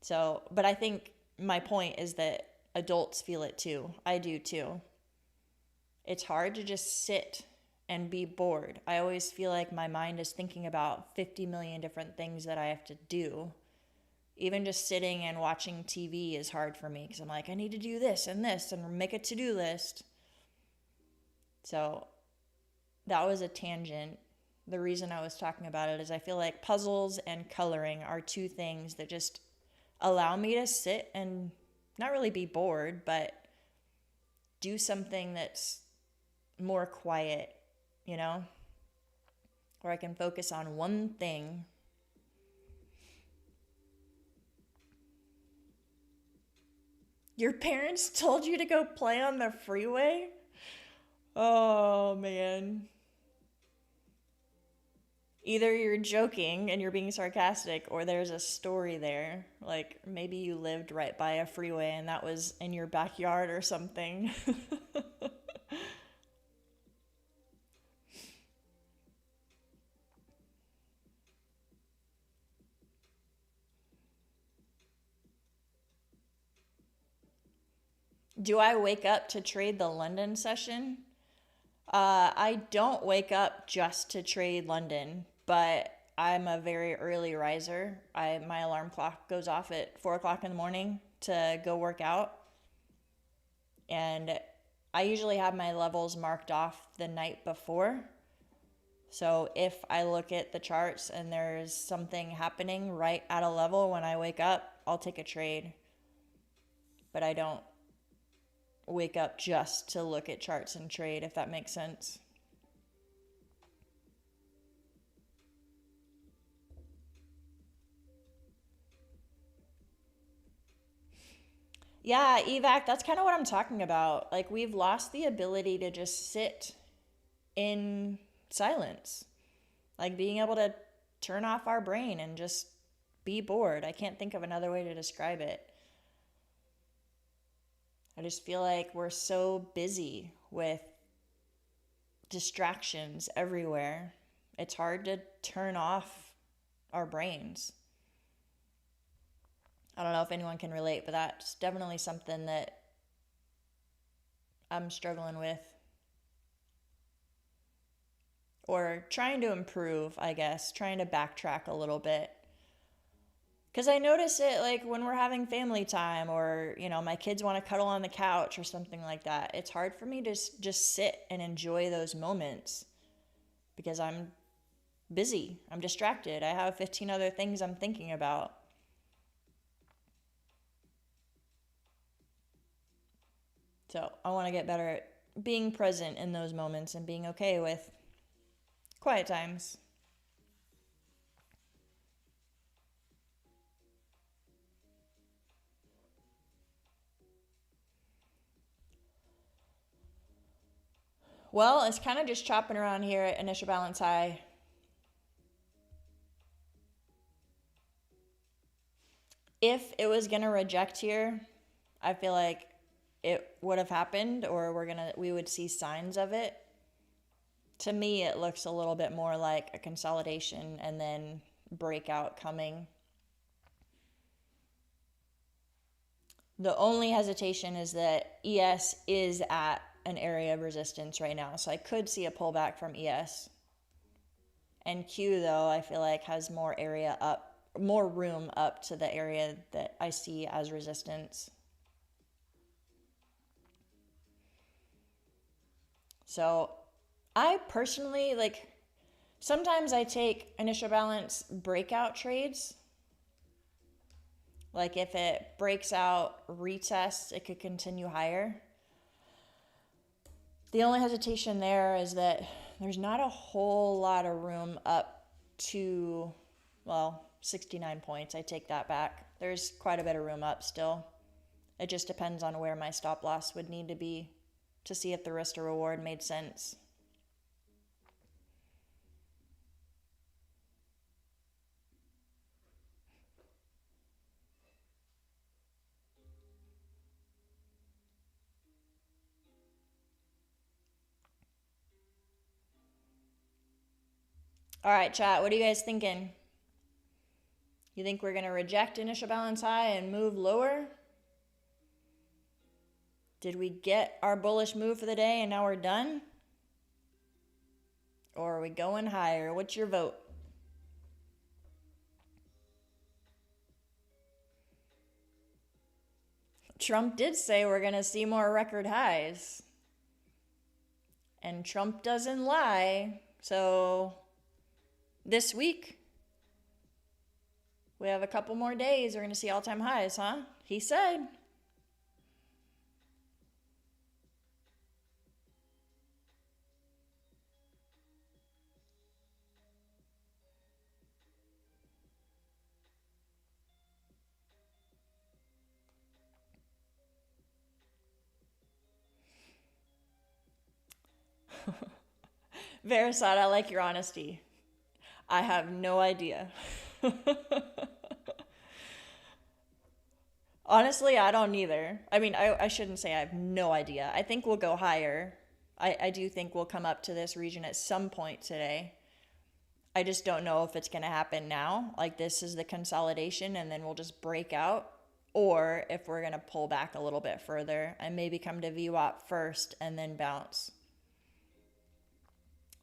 So, but I think my point is that adults feel it too. I do too. It's hard to just sit and be bored. I always feel like my mind is thinking about 50 million different things that I have to do. Even just sitting and watching TV is hard for me because I'm like, I need to do this and make a to-do list. So that was a tangent. The reason I was talking about it is I feel like puzzles and coloring are two things that just allow me to sit and not really be bored, but do something that's more quiet, you know, where I can focus on one thing. Your parents told you to go play on the freeway? Oh, man. Either you're joking and you're being sarcastic, or there's a story there. Like, maybe you lived right by a freeway and that was in your backyard or something. Do I wake up to trade the London session? I don't wake up just to trade London, but I'm a very early riser. My alarm clock goes off at 4 o'clock in the morning to go work out. And I usually have my levels marked off the night before. So if I look at the charts and there's something happening right at a level when I wake up, I'll take a trade. But I don't wake up just to look at charts and trade, if that makes sense. Yeah, evac, that's kind of what I'm talking about. Like we've lost the ability to just sit in silence. Like being able to turn off our brain and just be bored. I can't think of another way to describe it. I just feel like we're so busy with distractions everywhere. It's hard to turn off our brains. I don't know if anyone can relate, but that's definitely something that I'm struggling with. Or trying to improve, I guess. Trying to backtrack a little bit. Because I notice it like when we're having family time or, you know, my kids want to cuddle on the couch or something like that. It's hard for me to just sit and enjoy those moments because I'm busy. I'm distracted. I have 15 other things I'm thinking about. So I want to get better at being present in those moments and being okay with quiet times. Well, it's kind of just chopping around here at initial balance high. If it was going to reject here, I feel like it would have happened, or we would see signs of it. To me, it looks a little bit more like a consolidation and then breakout coming. The only hesitation is that ES is at an area of resistance right now, so I could see a pullback from ES. And Q, though, I feel like has more room up to the area that I see as resistance. So I personally, sometimes I take initial balance breakout trades. Like if it breaks out, retests, it could continue higher. The only hesitation there is that there's not a whole lot of room up to, 69 points. I take that back. There's quite a bit of room up still. It just depends on where my stop loss would need to be to see if the risk to reward made sense. All right, chat, what are you guys thinking? You think we're going to reject initial balance high and move lower? Did we get our bullish move for the day and now we're done? Or are we going higher? What's your vote? Trump did say we're going to see more record highs. And Trump doesn't lie. So this week, we have a couple more days. We're going to see all-time highs, huh? He said. Verisad, I like your honesty. I have no idea. Honestly, I don't either. I mean, I shouldn't say I have no idea. I think we'll go higher. I do think we'll come up to this region at some point today. I just don't know if it's going to happen now. Like this is the consolidation and then we'll just break out. Or if we're going to pull back a little bit further and maybe come to VWAP first and then bounce.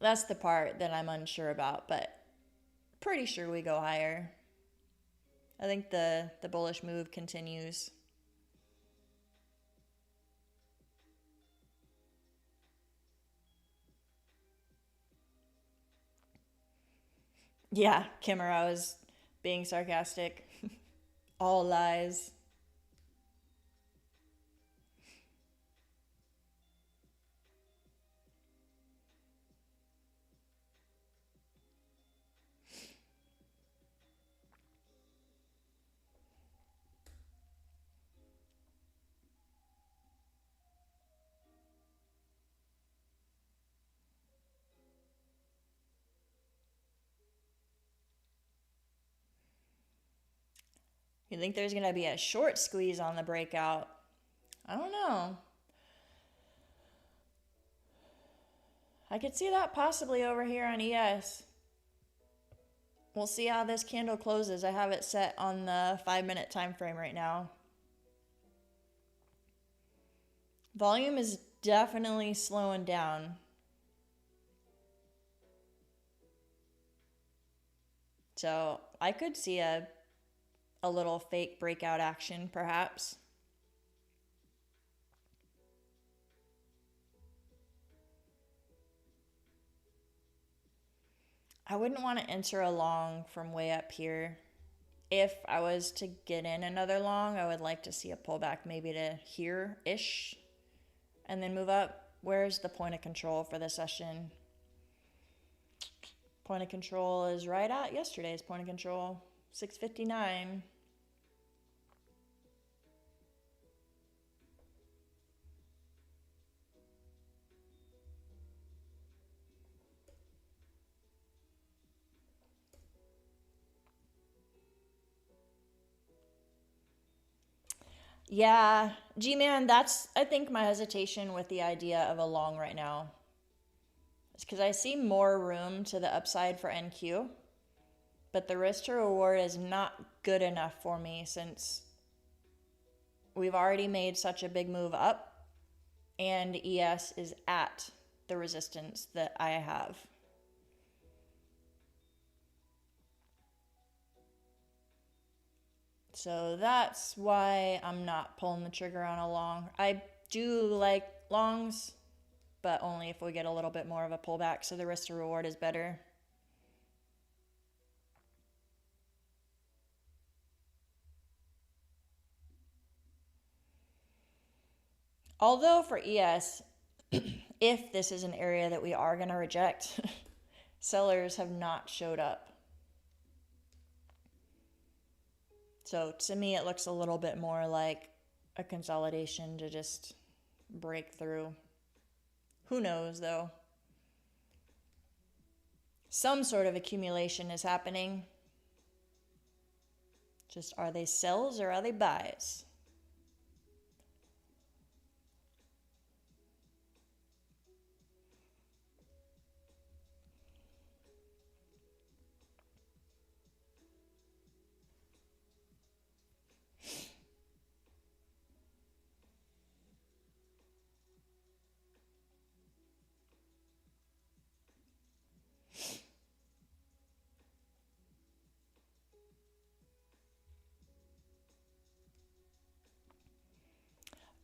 That's the part that I'm unsure about, but pretty sure we go higher. I think the bullish move continues. Yeah, Kimmer, I was being sarcastic. All lies. You think there's going to be a short squeeze on the breakout? I don't know. I could see that possibly over here on ES. We'll see how this candle closes. I have it set on the 5-minute time frame right now. Volume is definitely slowing down. So I could see a little fake breakout action perhaps. I wouldn't want to enter a long from way up here. If I was to get in another long, I would like to see a pullback maybe to here-ish and then move up. Where's the point of control for the session? Point of control is right at yesterday's point of control, 659. Yeah, G-Man, that's, I think, my hesitation with the idea of a long right now. It's because I see more room to the upside for NQ, but the risk to reward is not good enough for me since we've already made such a big move up and ES is at the resistance that I have. So that's why I'm not pulling the trigger on a long. I do like longs, but only if we get a little bit more of a pullback, so the risk to reward is better. Although for ES, if this is an area that we are going to reject, sellers have not showed up. So to me, it looks a little bit more like a consolidation to just break through. Who knows, though? Some sort of accumulation is happening. Just, are they sells or are they buys?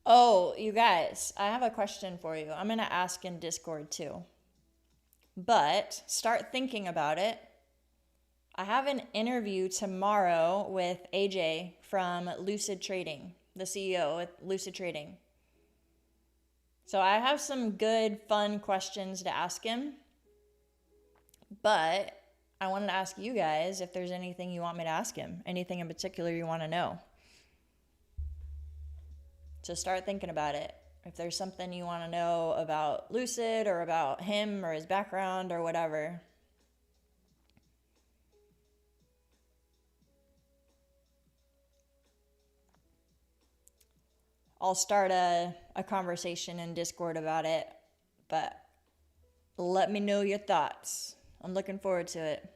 Oh, you guys, I have a question for you. I'm going to ask in Discord too. But start thinking about it. I have an interview tomorrow with AJ from Lucid Trading, the CEO at Lucid Trading. So I have some good, fun questions to ask him. But I wanted to ask you guys if there's anything you want me to ask him, anything in particular you want to know. So start thinking about it. If there's something you want to know about Lucid or about him or his background or whatever. I'll start a conversation in Discord about it, but let me know your thoughts. I'm looking forward to it.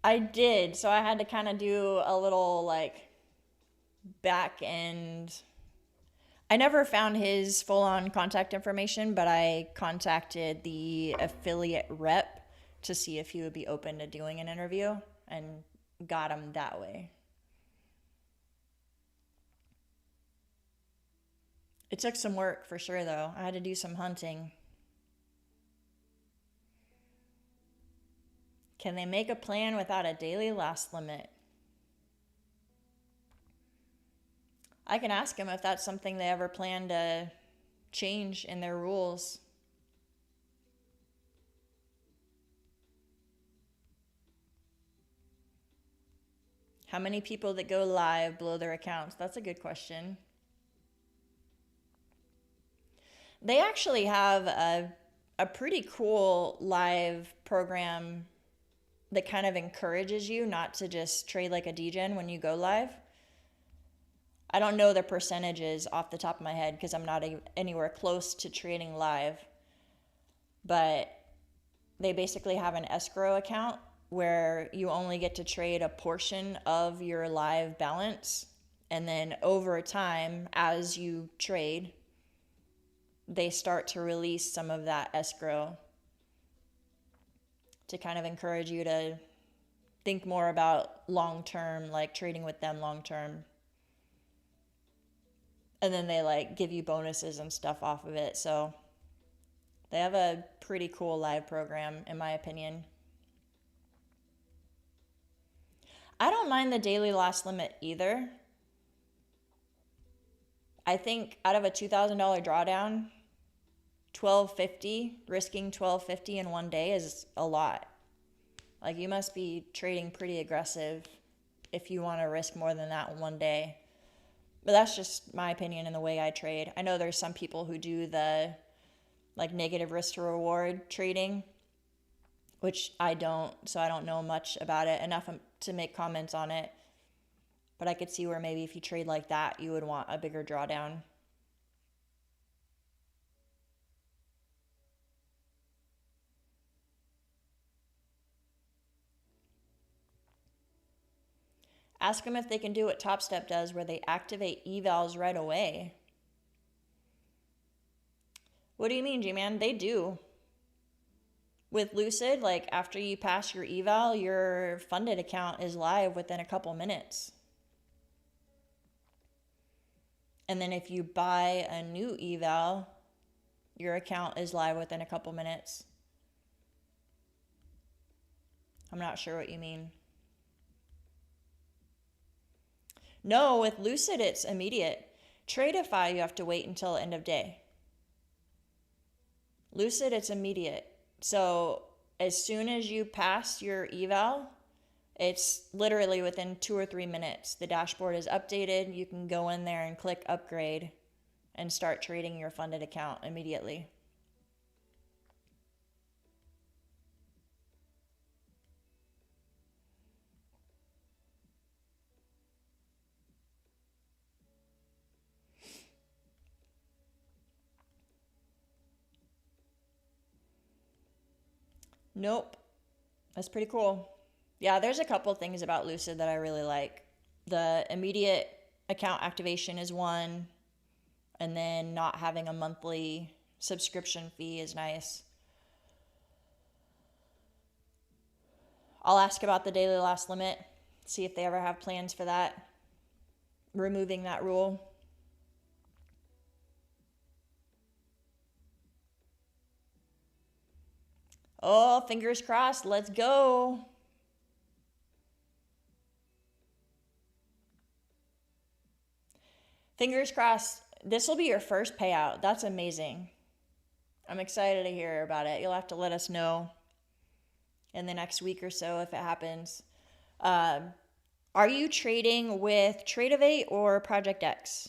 I did, so I had to kind of do a little like back end. I never found his full-on contact information, but I contacted the affiliate rep to see if he would be open to doing an interview and got him that way. It took some work for sure, though. I had to do some hunting. Can they make a plan without a daily loss limit? I can ask them if that's something they ever plan to change in their rules. How many people that go live blow their accounts? That's a good question. They actually have a pretty cool live program that kind of encourages you not to just trade like a degen when you go live. I don't know the percentages off the top of my head because I'm not anywhere close to trading live. But they basically have an escrow account where you only get to trade a portion of your live balance. And then over time, as you trade, they start to release some of that escrow to kind of encourage you to think more about long-term, like trading with them long-term. And then they like give you bonuses and stuff off of it. So they have a pretty cool live program, in my opinion. I don't mind the daily loss limit either. I think out of a $2,000 drawdown, $1,250, risking $1,250 in one day is a lot. Like, you must be trading pretty aggressive if you want to risk more than that in one day. But that's just my opinion and the way I trade. I know there's some people who do the like negative risk to reward trading, which I don't, so I don't know much about it, enough to make comments on it. But I could see where maybe if you trade like that, you would want a bigger drawdown. Ask them if they can do what Top Step does, where they activate evals right away. What do you mean, G-Man? They do. With Lucid, like after you pass your eval, your funded account is live within a couple minutes. And then if you buy a new eval, your account is live within a couple minutes. I'm not sure what you mean. No, with Lucid, it's immediate. Tradeify, you have to wait until end of day. Lucid, it's immediate. So as soon as you pass your eval, it's literally within 2 or 3 minutes. The dashboard is updated. You can go in there and click upgrade and start trading your funded account immediately. Nope. That's pretty cool. Yeah, there's a couple things about Lucid that I really like. The immediate account activation is one, and then not having a monthly subscription fee is nice. I'll ask about the daily loss limit, see if they ever have plans for that, removing that rule. Oh, fingers crossed. Let's go. Fingers crossed. This will be your first payout. That's amazing. I'm excited to hear about it. You'll have to let us know in the next week or so if it happens. Are you trading with TradeDay or Project X?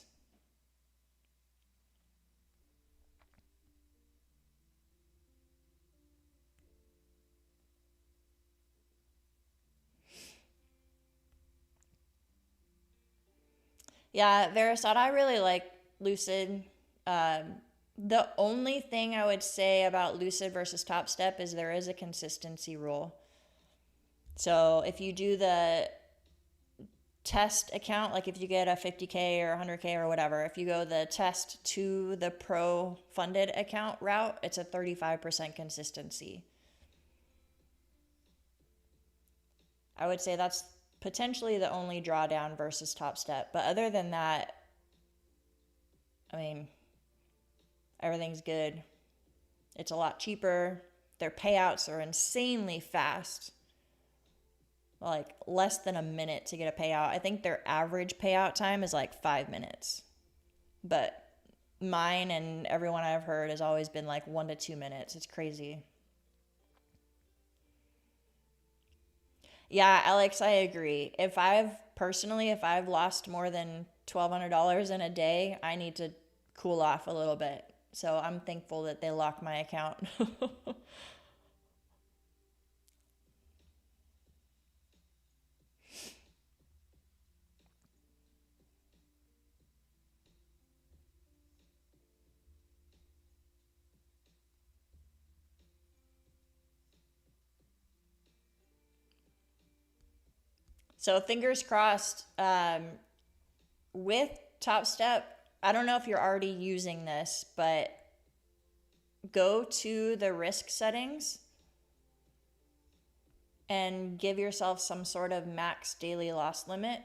Yeah, Verisat, I really like Lucid. The only thing I would say about Lucid versus Top Step is there is a consistency rule. So if you do the test account, like if you get a 50K or 100K or whatever, if you go the test to the pro funded account route, it's a 35% consistency. I would say that's potentially the only drawdown versus Top Step. But other than that, I mean, everything's good. It's a lot cheaper. Their payouts are insanely fast. Like less than a minute to get a payout. I think their average payout time is like 5 minutes. But mine and everyone I've heard has always been like 1 to 2 minutes. It's crazy. Yeah, Alex, I agree. If I've lost more than $1,200 in a day, I need to cool off a little bit. So I'm thankful that they locked my account. So fingers crossed. With Top Step, I don't know if you're already using this, but go to the risk settings and give yourself some sort of max daily loss limit.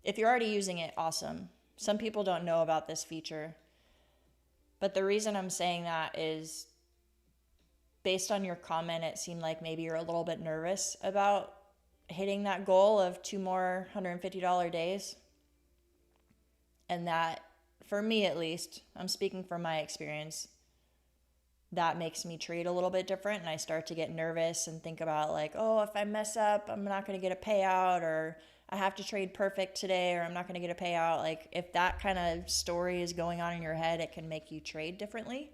If you're already using it, awesome. Some people don't know about this feature. But the reason I'm saying that is based on your comment, it seemed like maybe you're a little bit nervous about hitting that goal of 2 more $150 days. And that, for me at least, I'm speaking from my experience, that makes me trade a little bit different. And I start to get nervous and think about like, oh, if I mess up, I'm not going to get a payout, or I have to trade perfect today, or I'm not going to get a payout. Like if that kind of story is going on in your head, it can make you trade differently.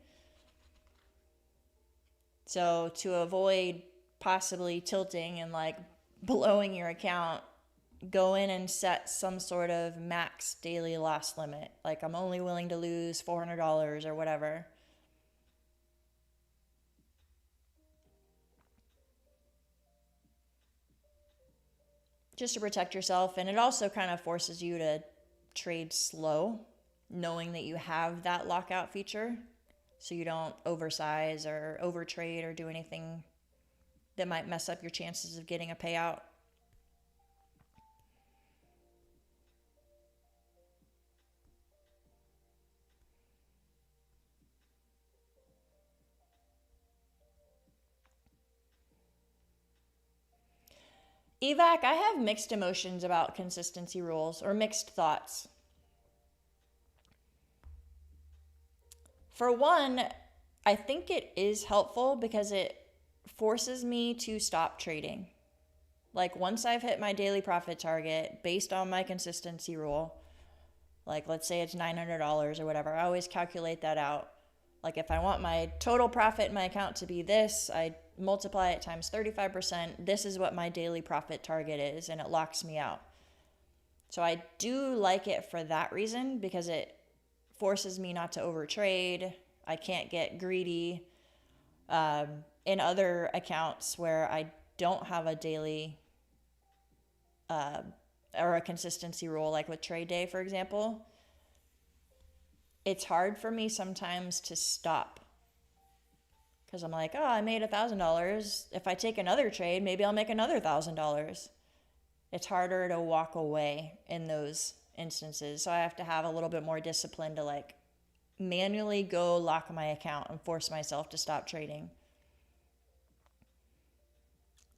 So to avoid possibly tilting and like blowing your account, go in and set some sort of max daily loss limit. Like I'm only willing to lose $400 or whatever. Just to protect yourself. And it also kind of forces you to trade slow, knowing that you have that lockout feature, so you don't oversize or overtrade or do anything that might mess up your chances of getting a payout. EVAC, I have mixed emotions about consistency rules, or mixed thoughts. For one, I think it is helpful because it forces me to stop trading. Like once I've hit my daily profit target based on my consistency rule, like let's say it's $900 or whatever, I always calculate that out. Like if I want my total profit in my account to be this, I multiply it times 35%. This is what my daily profit target is, and it locks me out. So I do like it for that reason, because it forces me not to overtrade. I can't get greedy. In other accounts where I don't have a daily or a consistency rule, like with TradeDay, for example, it's hard for me sometimes to stop, because I'm like, oh, I made $1,000. If I take another trade, maybe I'll make another $1,000. It's harder to walk away in those instances. So I have to have a little bit more discipline to like manually go lock my account and force myself to stop trading.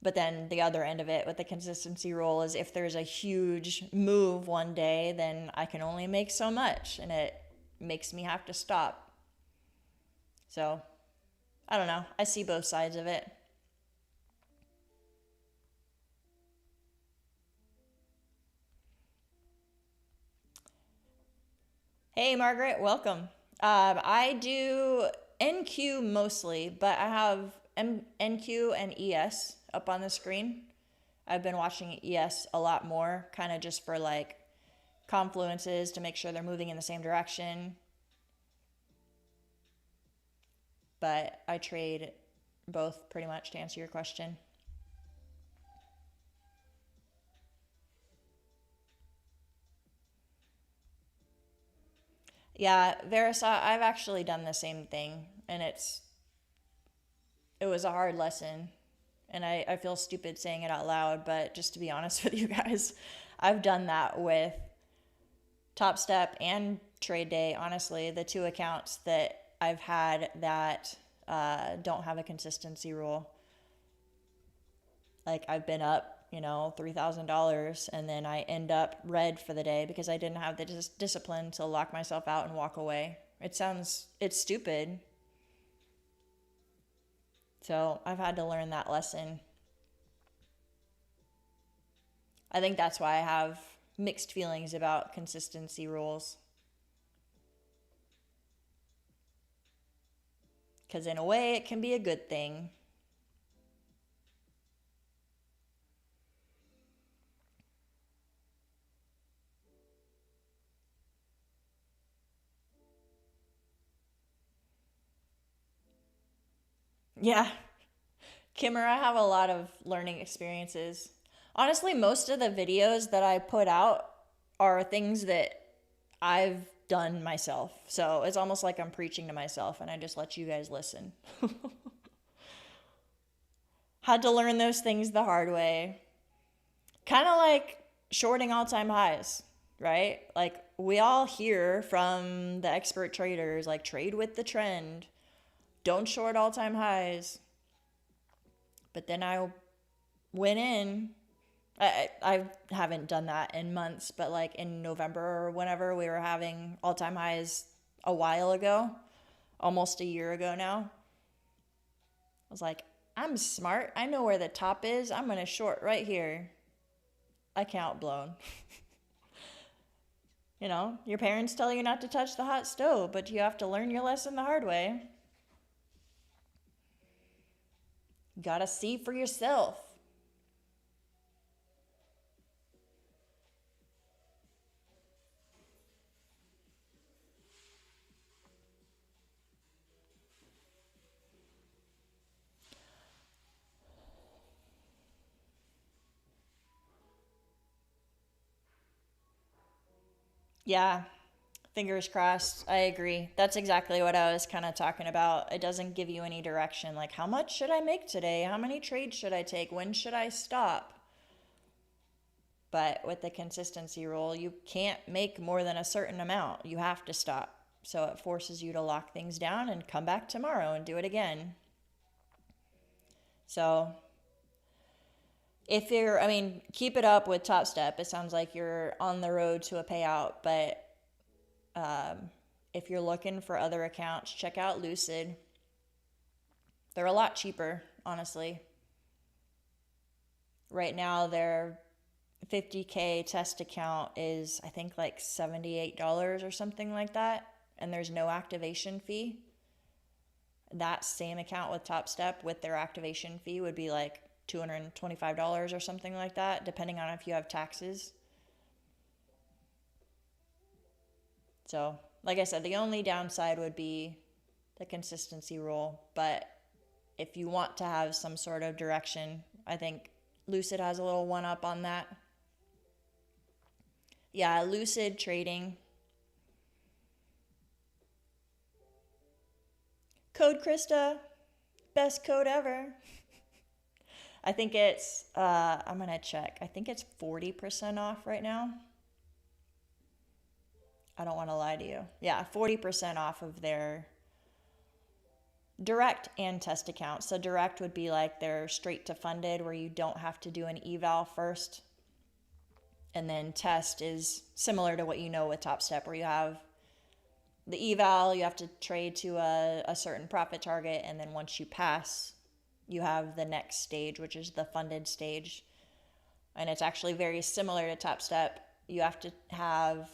But then the other end of it with the consistency rule is if there's a huge move one day, then I can only make so much, and it makes me have to stop. So I don't know. I see both sides of it. Hey, Margaret, welcome. I do NQ mostly, but I have MNQ and ES up on the screen. I've been watching ES a lot more, kind of just for like confluences to make sure they're moving in the same direction. But I trade both pretty much, to answer your question. Yeah, Verisat, I've actually done the same thing, and it was a hard lesson, and I feel stupid saying it out loud, but just to be honest with you guys, I've done that with Top Step and TradeDay. Honestly, the two accounts that I've had that don't have a consistency rule. Like I've been up, $3,000, and then I end up red for the day because I didn't have the discipline to lock myself out and walk away. It's stupid. So I've had to learn that lesson. I think that's why I have mixed feelings about consistency rules. Because in a way, it can be a good thing. Yeah, Kimmer, I have a lot of learning experiences. Honestly, most of the videos that I put out are things that I've done myself. So it's almost like I'm preaching to myself, and I just let you guys listen. Had to learn those things the hard way. Kind of like shorting all-time highs, right? Like we all hear from the expert traders, like trade with the trend, don't short all-time highs. But then I went in, I haven't done that in months, but like in November or whenever we were having all-time highs a while ago, almost a year ago now, I was like, I'm smart. I know where the top is. I'm going to short right here. Account blown. Your parents tell you not to touch the hot stove, but you have to learn your lesson the hard way. You gotta see for yourself. Yeah, fingers crossed. I agree. That's exactly what I was kind of talking about. It doesn't give you any direction. Like, how much should I make today? How many trades should I take? When should I stop? But with the consistency rule, you can't make more than a certain amount. You have to stop. So it forces you to lock things down and come back tomorrow and do it again. So if you're, I mean, keep it up with Top Step. It sounds like you're on the road to a payout, but if you're looking for other accounts, check out Lucid. They're a lot cheaper, honestly. Right now, their 50K test account is, I think, like $78 or something like that, and there's no activation fee. That same account with Top Step with their activation fee would be like $225 or something like that, depending on if you have taxes. So, like I said, the only downside would be the consistency rule. But if you want to have some sort of direction, I think Lucid has a little one up on that. Yeah, Lucid Trading. Code Krista. Best code ever. I think it's, I'm going to check. I think it's 40% off right now. I don't want to lie to you. Yeah, 40% off of their direct and test account. So direct would be like their straight to funded where you don't have to do an eval first. And then test is similar to what you know with Top Step, where you have the eval, you have to trade to a certain profit target. And then once you pass, you have the next stage, which is the funded stage. And it's actually very similar to Top Step. You have to have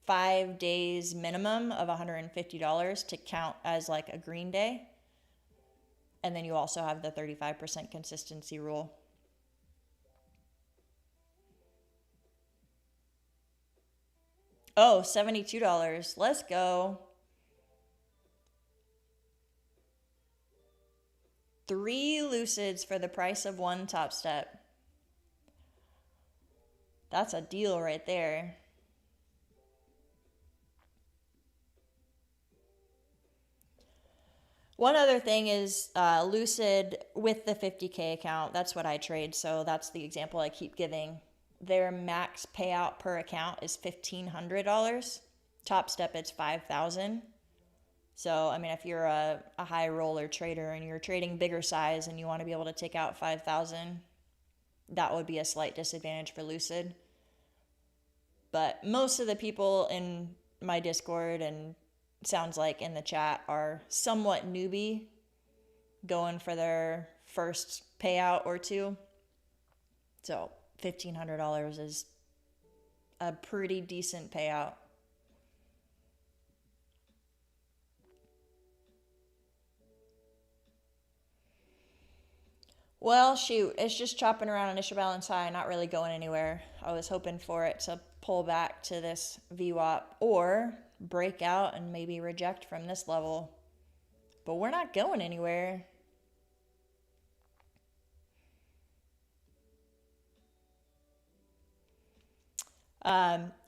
5 days minimum of $150 to count as like a green day. And then you also have the 35% consistency rule. Oh, $72. Let's go. 3 Lucids for the price of 1 Top Step. That's a deal right there. One other thing is Lucid with the 50K account. That's what I trade, so that's the example I keep giving. Their max payout per account is $1,500. Top Step, it's $5,000. So, I mean, if you're a high roller trader and you're trading bigger size and you want to be able to take out $5,000, that would be a slight disadvantage for Lucid. But most of the people in my Discord and sounds like in the chat are somewhat newbie, going for their first payout or two. So $1,500 is a pretty decent payout. Well, shoot, it's just chopping around initial balance high, not really going anywhere. I was hoping for it to pull back to this VWAP or break out and maybe reject from this level. But we're not going anywhere.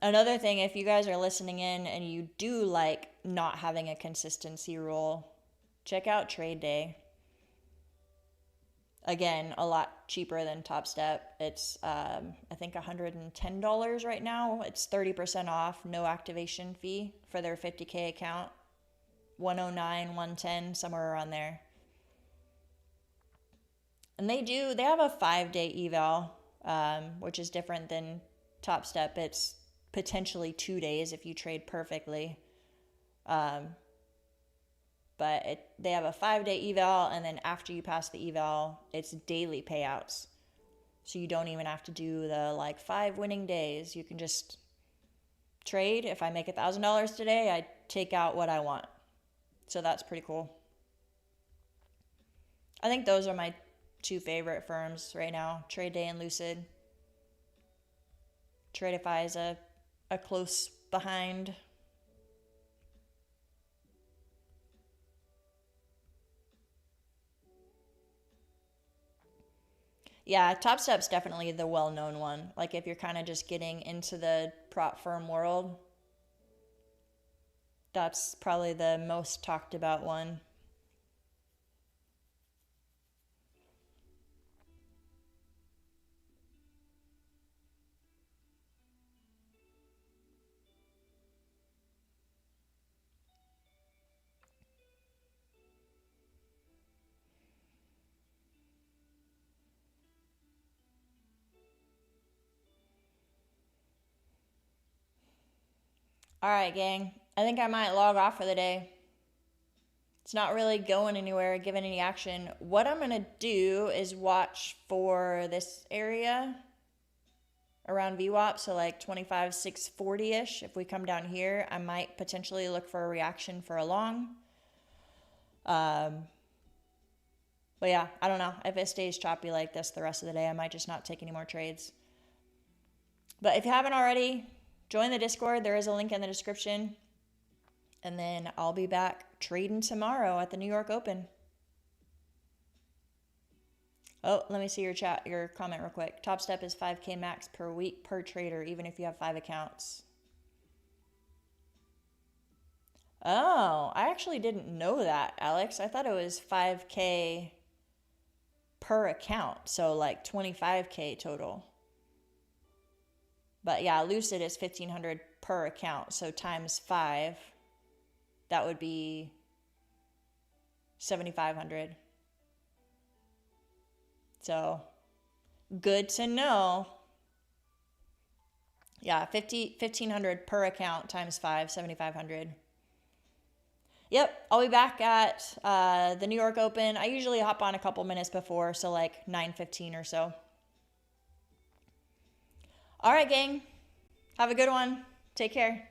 Another thing, if you guys are listening in and you do like not having a consistency rule, check out TradeDay. Again, a lot cheaper than Top Step. It's, I think, $110 right now. It's 30% off, no activation fee for their 50K account. 109, 110, somewhere around there. And they have a 5-day eval, which is different than Top Step. It's potentially 2 days if you trade perfectly. But they have a 5-day eval, and then after you pass the eval, it's daily payouts. So you don't even have to do the like 5 winning days. You can just trade. If I make $1,000 today, I take out what I want. So that's pretty cool. I think those are my two favorite firms right now, TradeDay and Lucid. Tradeify is a close behind. Yeah, Top Step's definitely the well-known one. Like if you're kind of just getting into the prop firm world, that's probably the most talked about one. All right, gang. I think I might log off for the day. It's not really going anywhere, giving any action. What I'm going to do is watch for this area around VWAP, so like 25,640-ish. If we come down here, I might potentially look for a reaction for a long. But yeah, I don't know. If it stays choppy like this the rest of the day, I might just not take any more trades. But if you haven't already, join the Discord. There is a link in the description. And then I'll be back trading tomorrow at the New York Open. Oh, let me see your comment real quick. Top Step is 5K max per week per trader, even if you have 5 accounts. Oh, I actually didn't know that, Alex. I thought it was 5K per account, so like 25K total. But yeah, Lucid is 1,500 per account, so times 5. That would be 7,500. So good to know. Yeah, 1,500 per account times 5, 7,500. Yep, I'll be back at the New York Open. I usually hop on a couple minutes before, so like 9:15 or so. All right, gang. Have a good one. Take care.